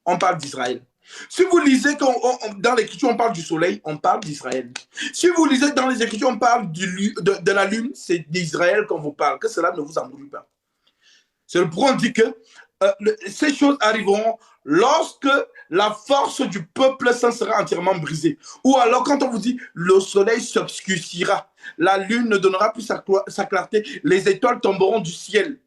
On parle d'Israël. Si vous lisez dans l'Écriture, on parle du soleil, on parle d'Israël. Si vous lisez dans les Écritures, on parle de la lune, c'est d'Israël qu'on vous parle. Que cela ne vous embrouille pas. C'est le pourquoi on dit que ces choses arriveront lorsque la force du peuple s'en sera entièrement brisée. Ou alors quand on vous dit le soleil s'obscurcira, la lune ne donnera plus sa clarté, les étoiles tomberont du ciel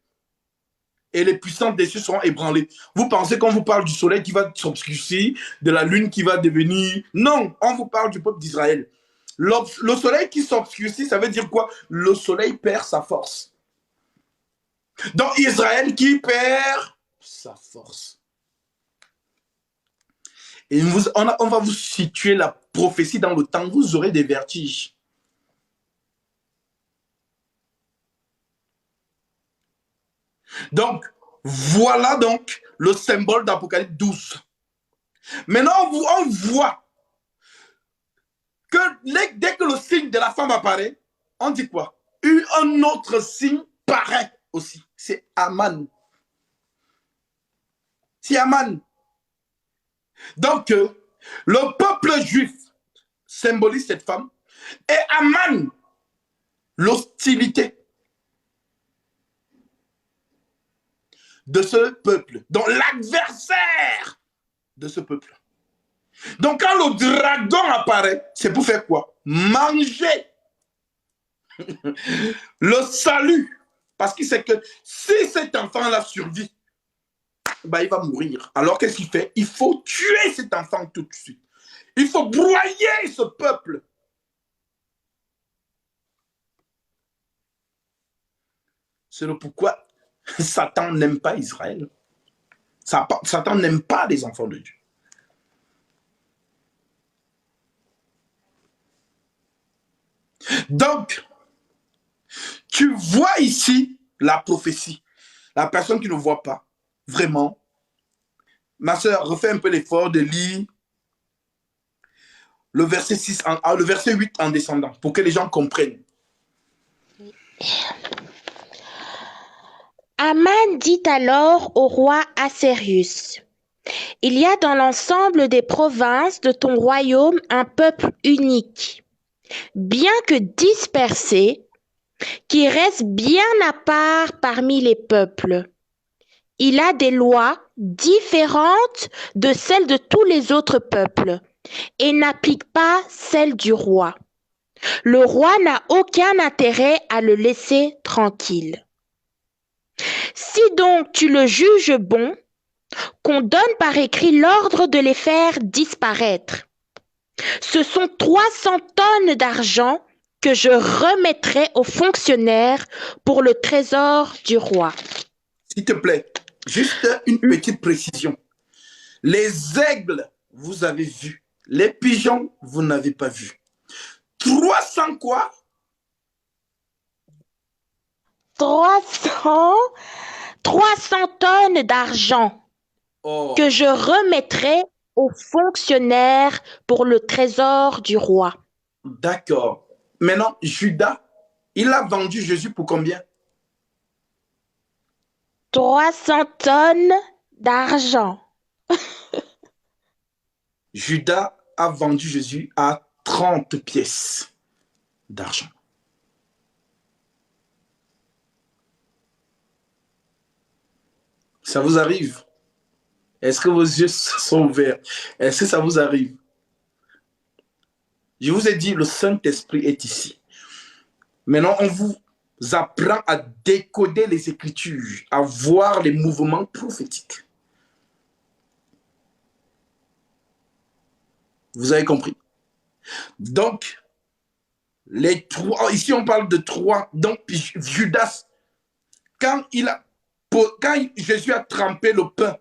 et les puissants des cieux seront ébranlés. Vous pensez qu'on vous parle du soleil qui va s'obscurcir, de la lune qui va devenir... Non, on vous parle du peuple d'Israël. Le soleil qui s'obscurcit, ça veut dire quoi? Le soleil perd sa force. Donc Israël qui perd sa force. Et on va vous situer la prophétie dans le temps. Vous aurez des vertiges. Donc, voilà donc le symbole d'Apocalypse 12. Maintenant, on voit que dès que le signe de la femme apparaît, on dit quoi? Un autre signe paraît aussi. C'est Aman. C'est Aman. Donc, le peuple juif symbolise cette femme et Aman, l'hostilité de ce peuple, donc l'adversaire de ce peuple. Donc, quand le dragon apparaît, c'est pour faire quoi? Manger le salut. Parce qu'il sait que si cet enfant-là survit, bah, il va mourir. Alors, qu'est-ce qu'il fait? Il faut tuer cet enfant tout de suite. Il faut broyer ce peuple. C'est le pourquoi Satan n'aime pas Israël. Satan n'aime pas les enfants de Dieu. Donc, tu vois ici la prophétie. La personne qui ne voit pas, vraiment. Ma soeur, refais un peu l'effort de lire le verset 8 en descendant, pour que les gens comprennent. Aman dit alors au roi Assérius: Il y a dans l'ensemble des provinces de ton royaume un peuple unique, bien que dispersé, qui reste bien à part parmi les peuples. Il a des lois différentes de celles de tous les autres peuples et n'applique pas celles du roi. Le roi n'a aucun intérêt à le laisser tranquille. Si donc tu le juges bon, qu'on donne par écrit l'ordre de les faire disparaître. Ce sont 300 tonnes d'argent que je remettrai aux fonctionnaires pour le trésor du roi. S'il te plaît, juste une petite précision. Les aigles, vous avez vu. Les pigeons, vous n'avez pas vu. 300 quoi? 300 tonnes d'argent que je remettrai aux fonctionnaires pour le trésor du roi. D'accord. Maintenant, Judas, il a vendu Jésus pour combien? 300 tonnes d'argent. Judas a vendu Jésus à 30 pièces d'argent. Ça vous arrive? Est-ce que vos yeux sont ouverts? Est-ce que ça vous arrive? Je vous ai dit, le Saint-Esprit est ici. Maintenant, on vous apprend à décoder les Écritures, à voir les mouvements prophétiques. Vous avez compris? Donc, les trois, ici on parle de trois. Donc, Judas, quand Jésus a trempé le pain,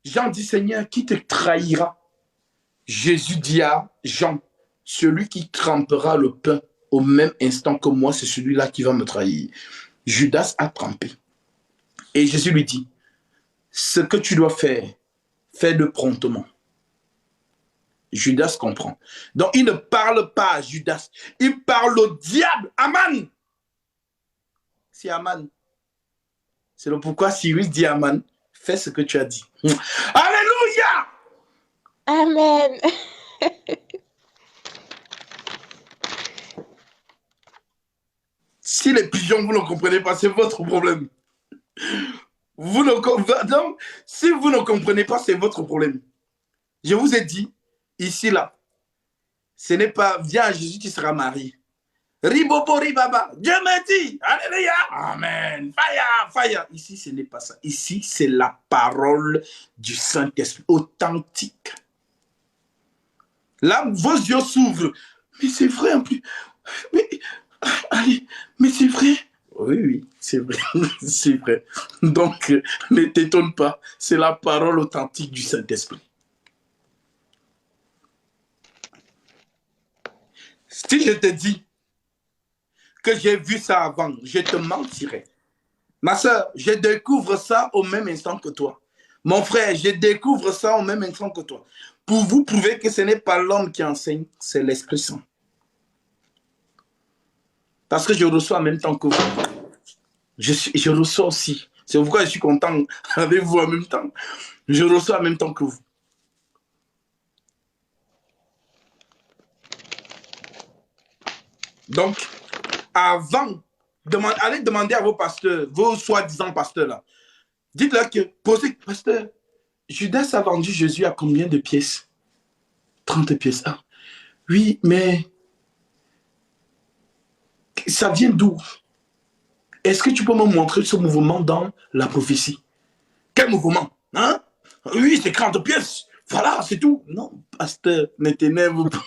Jean dit, Seigneur, qui te trahira? Jésus dit à Jean, celui qui trempera le pain au même instant que moi, c'est celui-là qui va me trahir. Judas a trempé. Et Jésus lui dit, ce que tu dois faire, fais-le promptement. Judas comprend. Donc, il ne parle pas à Judas. Il parle au diable. Aman. C'est Aman. C'est le pourquoi Cyrus dit à Aman, fais ce que tu as dit. Alléluia. Amen. Si les pigeons, vous ne comprenez pas, c'est votre problème. Vous ne, donc, si vous ne comprenez pas, c'est votre problème. Je vous ai dit, ici, là, ce n'est pas viens à Jésus, tu seras marié. Ribobo, ribaba, Dieu me dit, alléluia, amen, fire, fire. Ici, ce n'est pas ça. Ici, c'est la parole du Saint-Esprit, authentique. Là, vos yeux s'ouvrent. Mais c'est vrai en plus. Mais, allez, mais c'est vrai. Oui, oui, c'est vrai. C'est vrai. Donc, ne t'étonne pas. C'est la parole authentique du Saint-Esprit. Si je te dis que j'ai vu ça avant, je te mentirais. Ma soeur, je découvre ça au même instant que toi. Mon frère, je découvre ça au même instant que toi. Pour vous prouver que ce n'est pas l'homme qui enseigne, c'est l'Esprit Saint. Parce que je reçois en même temps que vous. Je reçois aussi. C'est pourquoi je suis content avec vous en même temps. Je reçois en même temps que vous. Donc, avant, allez demander à vos pasteurs, vos soi-disant pasteurs là. Dites-leur que, posez, pasteur, Judas a vendu Jésus à combien de pièces? 30 pièces. Ah, oui, mais ça vient d'où? Est-ce que tu peux me montrer ce mouvement dans la prophétie? Quel mouvement? Hein? Oui, c'est 30 pièces. Voilà, c'est tout. Non, pasteur, ne t'énerve pas.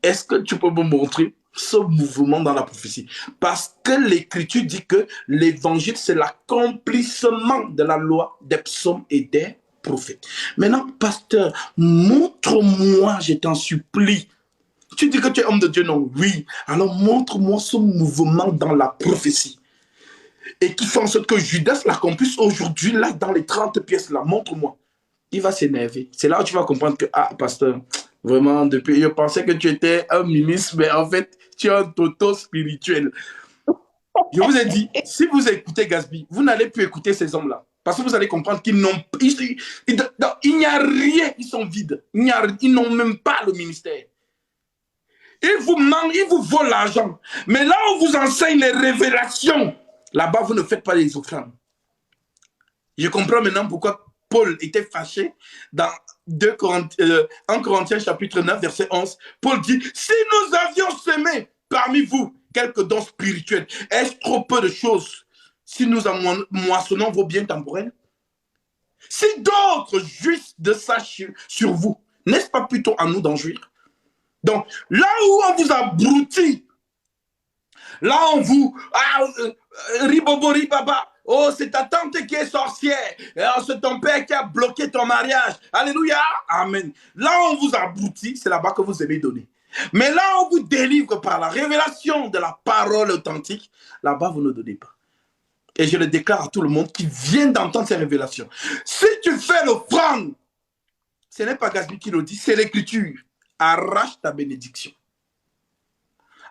Est-ce que tu peux me montrer ce mouvement dans la prophétie? Parce que l'Écriture dit que l'Évangile, c'est l'accomplissement de la loi, des psaumes et des prophètes. Maintenant, pasteur, montre-moi, je t'en supplie. Tu dis que tu es homme de Dieu, non? Oui. Alors montre-moi ce mouvement dans la prophétie. Et qui fait en sorte que Judas l'accomplisse aujourd'hui, là, dans les 30 pièces, là. Montre-moi. Il va s'énerver. C'est là où tu vas comprendre que, ah, pasteur, vraiment, depuis, je pensais que tu étais un ministre, mais en fait, tu es un toto spirituel. Je vous ai dit, si vous écoutez Gatsby, vous n'allez plus écouter ces hommes-là. Parce que vous allez comprendre qu'ils n'ont... Il n'y a rien, ils sont vides. Ils n'ont même pas le ministère. Ils vous mentent, ils vous volent l'argent. Mais là où vous enseigne les révélations, là-bas, vous ne faites pas les offrandes. Je comprends maintenant pourquoi Paul était fâché dans 1 Corinthiens chapitre 9, verset 11. Paul dit, si nous avions semé parmi vous quelques dons spirituels, est-ce trop peu de choses si nous moissonnons vos biens temporels? Si d'autres jouissent de ça sur vous, n'est-ce pas plutôt à nous d'en jouir? Donc, là où on vous abrutit, là on vous... ribobori baba, oh, c'est ta tante qui est sorcière. C'est ton père qui a bloqué ton mariage. Alléluia. Amen. Là on vous abrutit, c'est là-bas que vous aimez donner. Mais là on vous délivre par la révélation de la parole authentique, là-bas vous ne donnez pas. Et je le déclare à tout le monde qui vient d'entendre ces révélations. Si tu fais l'offrande, ce n'est pas Gatsby qui le dit, c'est l'Écriture. Arrache ta bénédiction.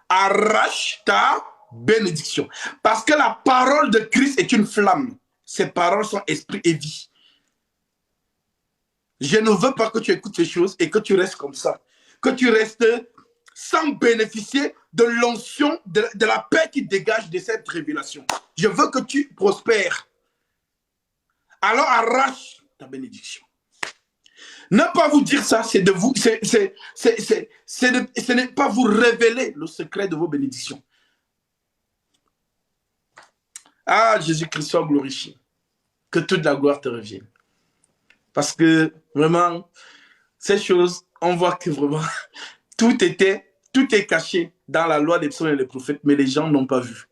Arrache ta bénédiction. Parce que la parole de Christ est une flamme. Ces paroles sont esprit et vie. Je ne veux pas que tu écoutes ces choses et que tu restes comme ça. Que tu restes sans bénéficier de l'onction, de la paix qui dégage de cette révélation. Je veux que tu prospères. Alors arrache ta bénédiction. Ne pas vous dire ça, c'est de vous, ce n'est pas vous révéler le secret de vos bénédictions. Ah, Jésus-Christ soit glorifié. Que toute la gloire te revienne. Parce que vraiment, ces choses, on voit que vraiment, tout est caché dans la loi des psaumes et des prophètes, mais les gens n'ont pas vu.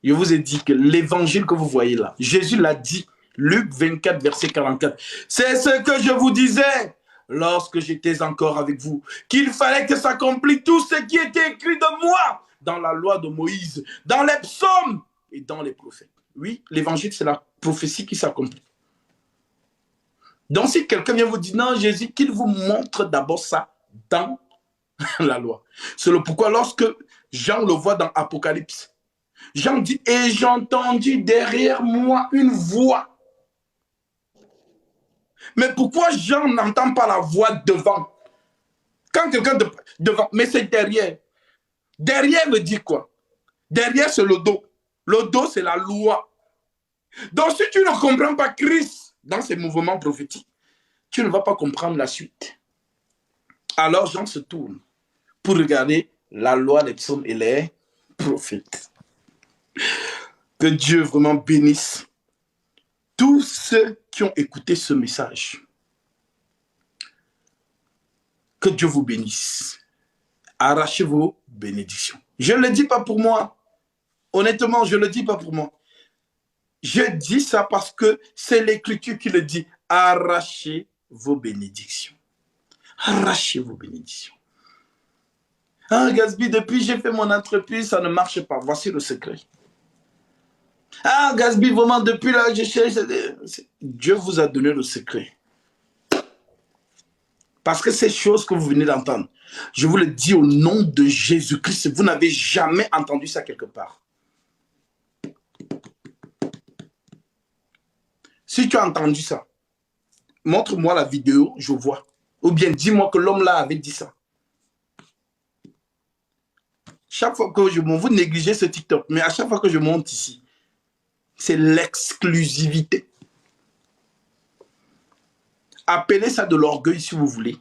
Je vous ai dit que l'évangile que vous voyez là, Jésus l'a dit, Luc 24, verset 44. C'est ce que je vous disais lorsque j'étais encore avec vous, qu'il fallait que s'accomplisse tout ce qui était écrit de moi dans la loi de Moïse, dans les psaumes et dans les prophètes. Oui, l'évangile, c'est la prophétie qui s'accomplit. Donc, si quelqu'un vient vous dire, non, Jésus, qu'il vous montre d'abord ça dans la loi. C'est le pourquoi lorsque Jean le voit dans Apocalypse, Jean dit, et j'ai entendu derrière moi une voix Mais pourquoi Jean n'entend pas la voix devant? Quand quelqu'un devant, mais c'est derrière. Derrière veut dire quoi? Derrière, c'est le dos. Le dos, c'est la loi. Donc, si tu ne comprends pas Christ dans ses mouvements prophétiques, tu ne vas pas comprendre la suite. Alors, Jean se tourne pour regarder la loi, les psaumes et les prophètes. Que Dieu vraiment bénisse tous ceux qui ont écouté ce message. Que Dieu vous bénisse. Arrachez vos bénédictions. Je ne le dis pas pour moi. Honnêtement, je ne le dis pas pour moi. Je dis ça parce que c'est l'Écriture qui le dit. Arrachez vos bénédictions. Arrachez vos bénédictions. Ah, Gatsby, depuis j'ai fait mon entreprise, ça ne marche pas. Voici le secret. Ah, Gatsby, vraiment, depuis là, je cherche. Dieu vous a donné le secret. Parce que ces choses que vous venez d'entendre, je vous le dis au nom de Jésus-Christ, vous n'avez jamais entendu ça quelque part. Si tu as entendu ça, montre-moi la vidéo, je vois. Ou bien dis-moi que l'homme là avait dit ça. Chaque fois que je monte, vous négligez ce TikTok, mais à chaque fois que je monte ici, c'est l'exclusivité. Appelez ça de l'orgueil si vous voulez.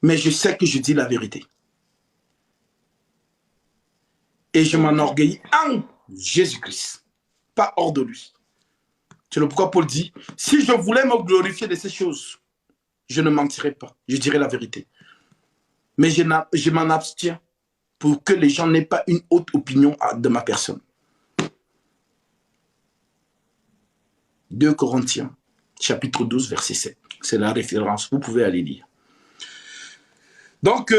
Mais je sais que je dis la vérité. Et je m'enorgueillis en Jésus-Christ, pas hors de lui. C'est le pourquoi Paul dit, si je voulais me glorifier de ces choses, je ne mentirais pas, je dirais la vérité. Mais je m'en abstiens pour que les gens n'aient pas une haute opinion de ma personne. 2 Corinthiens, chapitre 12, verset 7. C'est la référence, vous pouvez aller lire. Donc,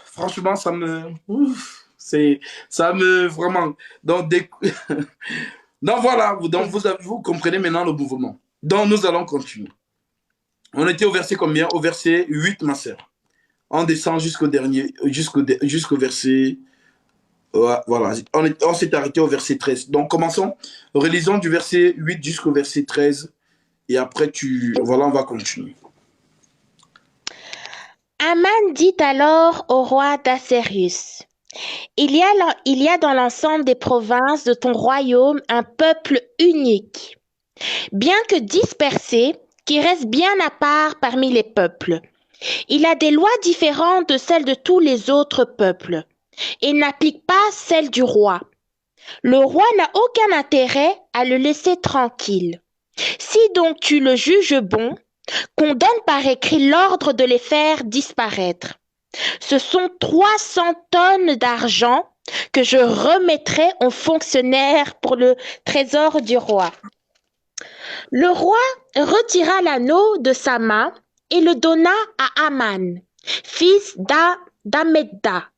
franchement, ça me vraiment... Donc, donc voilà, donc vous comprenez maintenant le mouvement. Donc, nous allons continuer. On était au verset combien? Au verset 8, ma sœur. On descend jusqu'au dernier, jusqu'au verset... Voilà, on s'est arrêté au verset 13. Donc, commençons. Relisons du verset 8 jusqu'au verset 13. Et après, voilà, on va continuer. Aman dit alors au roi d'Assérius, il y a dans l'ensemble des provinces de ton royaume un peuple unique, bien que dispersé, qui reste bien à part parmi les peuples. Il a des lois différentes de celles de tous les autres peuples, et n'applique pas celles du roi. Le roi n'a aucun intérêt à le laisser tranquille. Si donc tu le juges bon, qu'on donne par écrit l'ordre de les faire disparaître. Ce sont 300 tonnes d'argent que je remettrai aux fonctionnaires pour le trésor du roi. Le roi retira l'anneau de sa main et le donna à Aman, fils d'Amedda,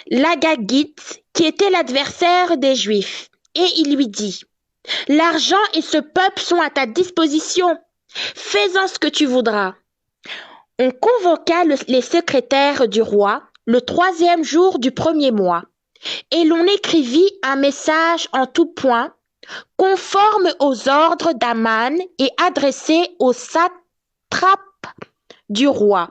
l'Agagite, qui était l'adversaire des Juifs. Et il lui dit, « L'argent et ce peuple sont à ta disposition. Fais-en ce que tu voudras. » On convoqua les secrétaires du roi le 3e jour du 1er mois, et l'on écrivit un message en tout point, conforme aux ordres d'Aman et adressé aux satrapes du roi,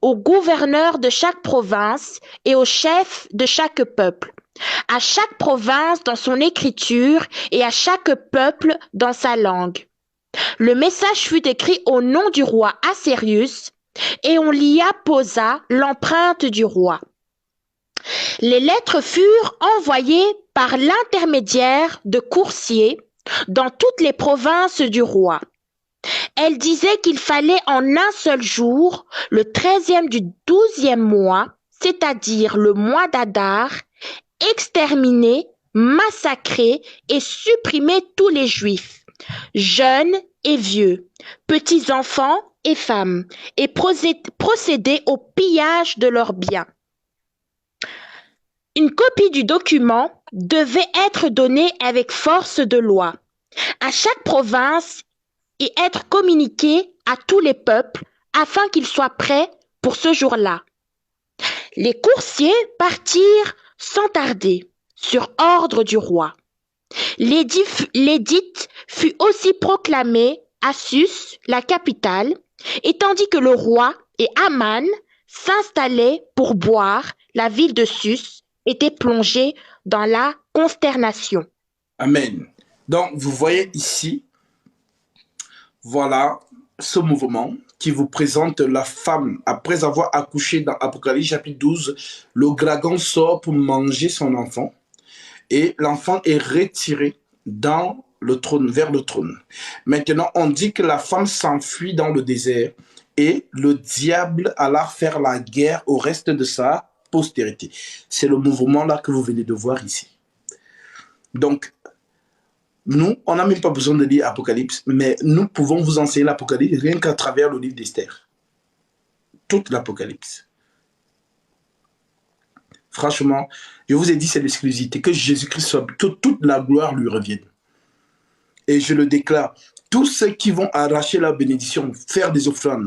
aux gouverneurs de chaque province et aux chefs de chaque peuple, à chaque province dans son écriture et à chaque peuple dans sa langue. Le message fut écrit au nom du roi Assérius, et on y apposa l'empreinte du roi. Les lettres furent envoyées par l'intermédiaire de coursiers dans toutes les provinces du roi. Elles disaient qu'il fallait en un seul jour, le 13e du 12e mois, c'est-à-dire le mois d'Adar, exterminer, massacrer et supprimer tous les Juifs, jeunes et vieux, petits enfants et femmes, et procéder au pillage de leurs biens. Une copie du document devait être donnée avec force de loi à chaque province et être communiquée à tous les peuples afin qu'ils soient prêts pour ce jour-là. Les coursiers partirent sans tarder, sur ordre du roi. L'édit fut aussi proclamé à Sus, la capitale, et tandis que le roi et Aman s'installaient pour boire, la ville de Sus était plongée dans la consternation. Amen. Donc, vous voyez ici, voilà ce mouvement qui vous présente la femme. Après avoir accouché dans Apocalypse chapitre 12, le dragon sort pour manger son enfant et l'enfant est retiré dans le trône, vers le trône. Maintenant, on dit que la femme s'enfuit dans le désert et le diable alla faire la guerre au reste de sa postérité. C'est le mouvement là que vous venez de voir ici. Donc, nous, on n'a même pas besoin de lire Apocalypse, mais nous pouvons vous enseigner l'Apocalypse rien qu'à travers le livre d'Esther. Toute l'Apocalypse. Franchement, je vous ai dit, c'est l'exclusivité, que Jésus-Christ soit, que toute la gloire lui revienne. Et je le déclare, tous ceux qui vont arracher la bénédiction, faire des offrandes,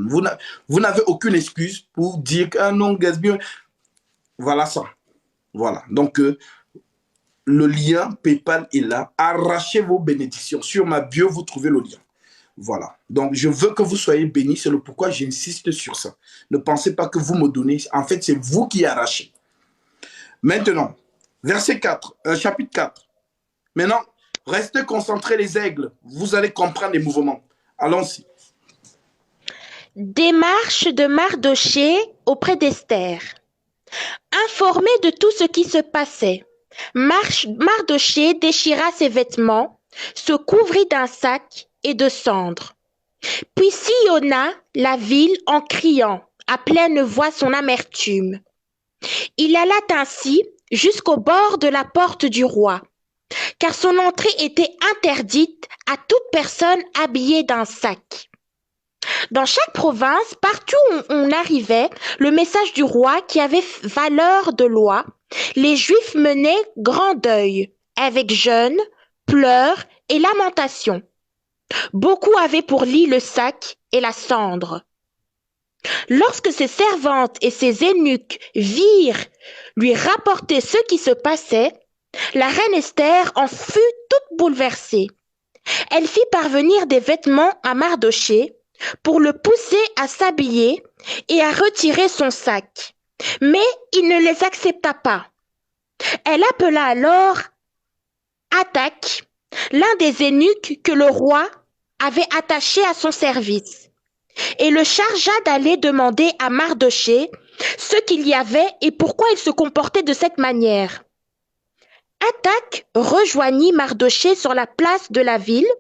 vous n'avez aucune excuse pour dire que, ah non, gaspille. Voilà ça. Voilà. Donc, le lien PayPal est là. Arrachez vos bénédictions. Sur ma bio, vous trouvez le lien. Voilà. Donc, je veux que vous soyez bénis. C'est le pourquoi j'insiste sur ça. Ne pensez pas que vous me donnez. En fait, c'est vous qui arrachez. Maintenant, verset 4, chapitre 4. Maintenant, restez concentrés les aigles. Vous allez comprendre les mouvements. Allons-y. Démarche de Mardochée auprès d'Esther. Informé de tout ce qui se passait, Mardochée déchira ses vêtements, se couvrit d'un sac et de cendres. Puis sillonna la ville en criant à pleine voix son amertume. Il alla ainsi jusqu'au bord de la porte du roi, car son entrée était interdite à toute personne habillée d'un sac. Dans chaque province, partout où on arrivait, le message du roi qui avait valeur de loi, les Juifs menaient grand deuil, avec jeûne, pleurs et lamentations. Beaucoup avaient pour lit le sac et la cendre. Lorsque ses servantes et ses eunuques virent lui rapporter ce qui se passait, la reine Esther en fut toute bouleversée. Elle fit parvenir des vêtements à Mardochée pour le pousser à s'habiller et à retirer son sac. Mais il ne les accepta pas. Elle appela alors Hathach, l'un des eunuques que le roi avait attaché à son service, et le chargea d'aller demander à Mardochée ce qu'il y avait et pourquoi il se comportait de cette manière. Hathach rejoignit Mardochée sur la place de la ville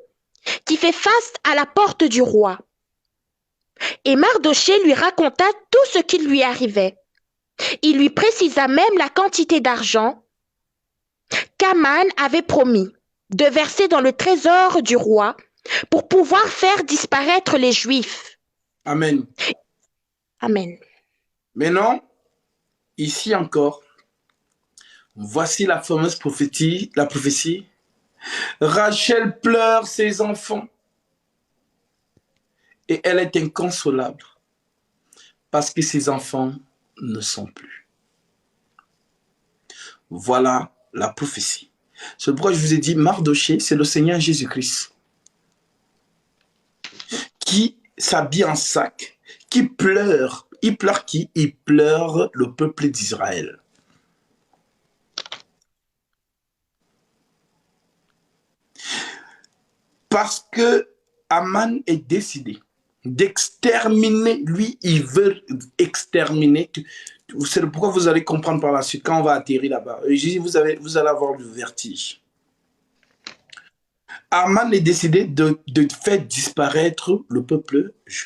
qui fait face à la porte du roi. Et Mardochée lui raconta tout ce qui lui arrivait. Il lui précisa même la quantité d'argent qu'Aman avait promis de verser dans le trésor du roi pour pouvoir faire disparaître les Juifs. Amen. Amen. Maintenant, ici encore, voici la fameuse prophétie, la prophétie. Rachel pleure ses enfants et elle est inconsolable parce que ses enfants ne sont plus. Voilà la prophétie. C'est pourquoi je vous ai dit, Mardochée, c'est le Seigneur Jésus-Christ qui s'habille en sac, qui pleure. Il pleure qui? Il pleure le peuple d'Israël. Parce que Aman est décidé d'exterminer, lui, il veut exterminer. C'est pourquoi vous allez comprendre par la suite, quand on va atterrir là-bas. Vous allez avoir le vertige. Aman est décidé de faire disparaître le peuple juif.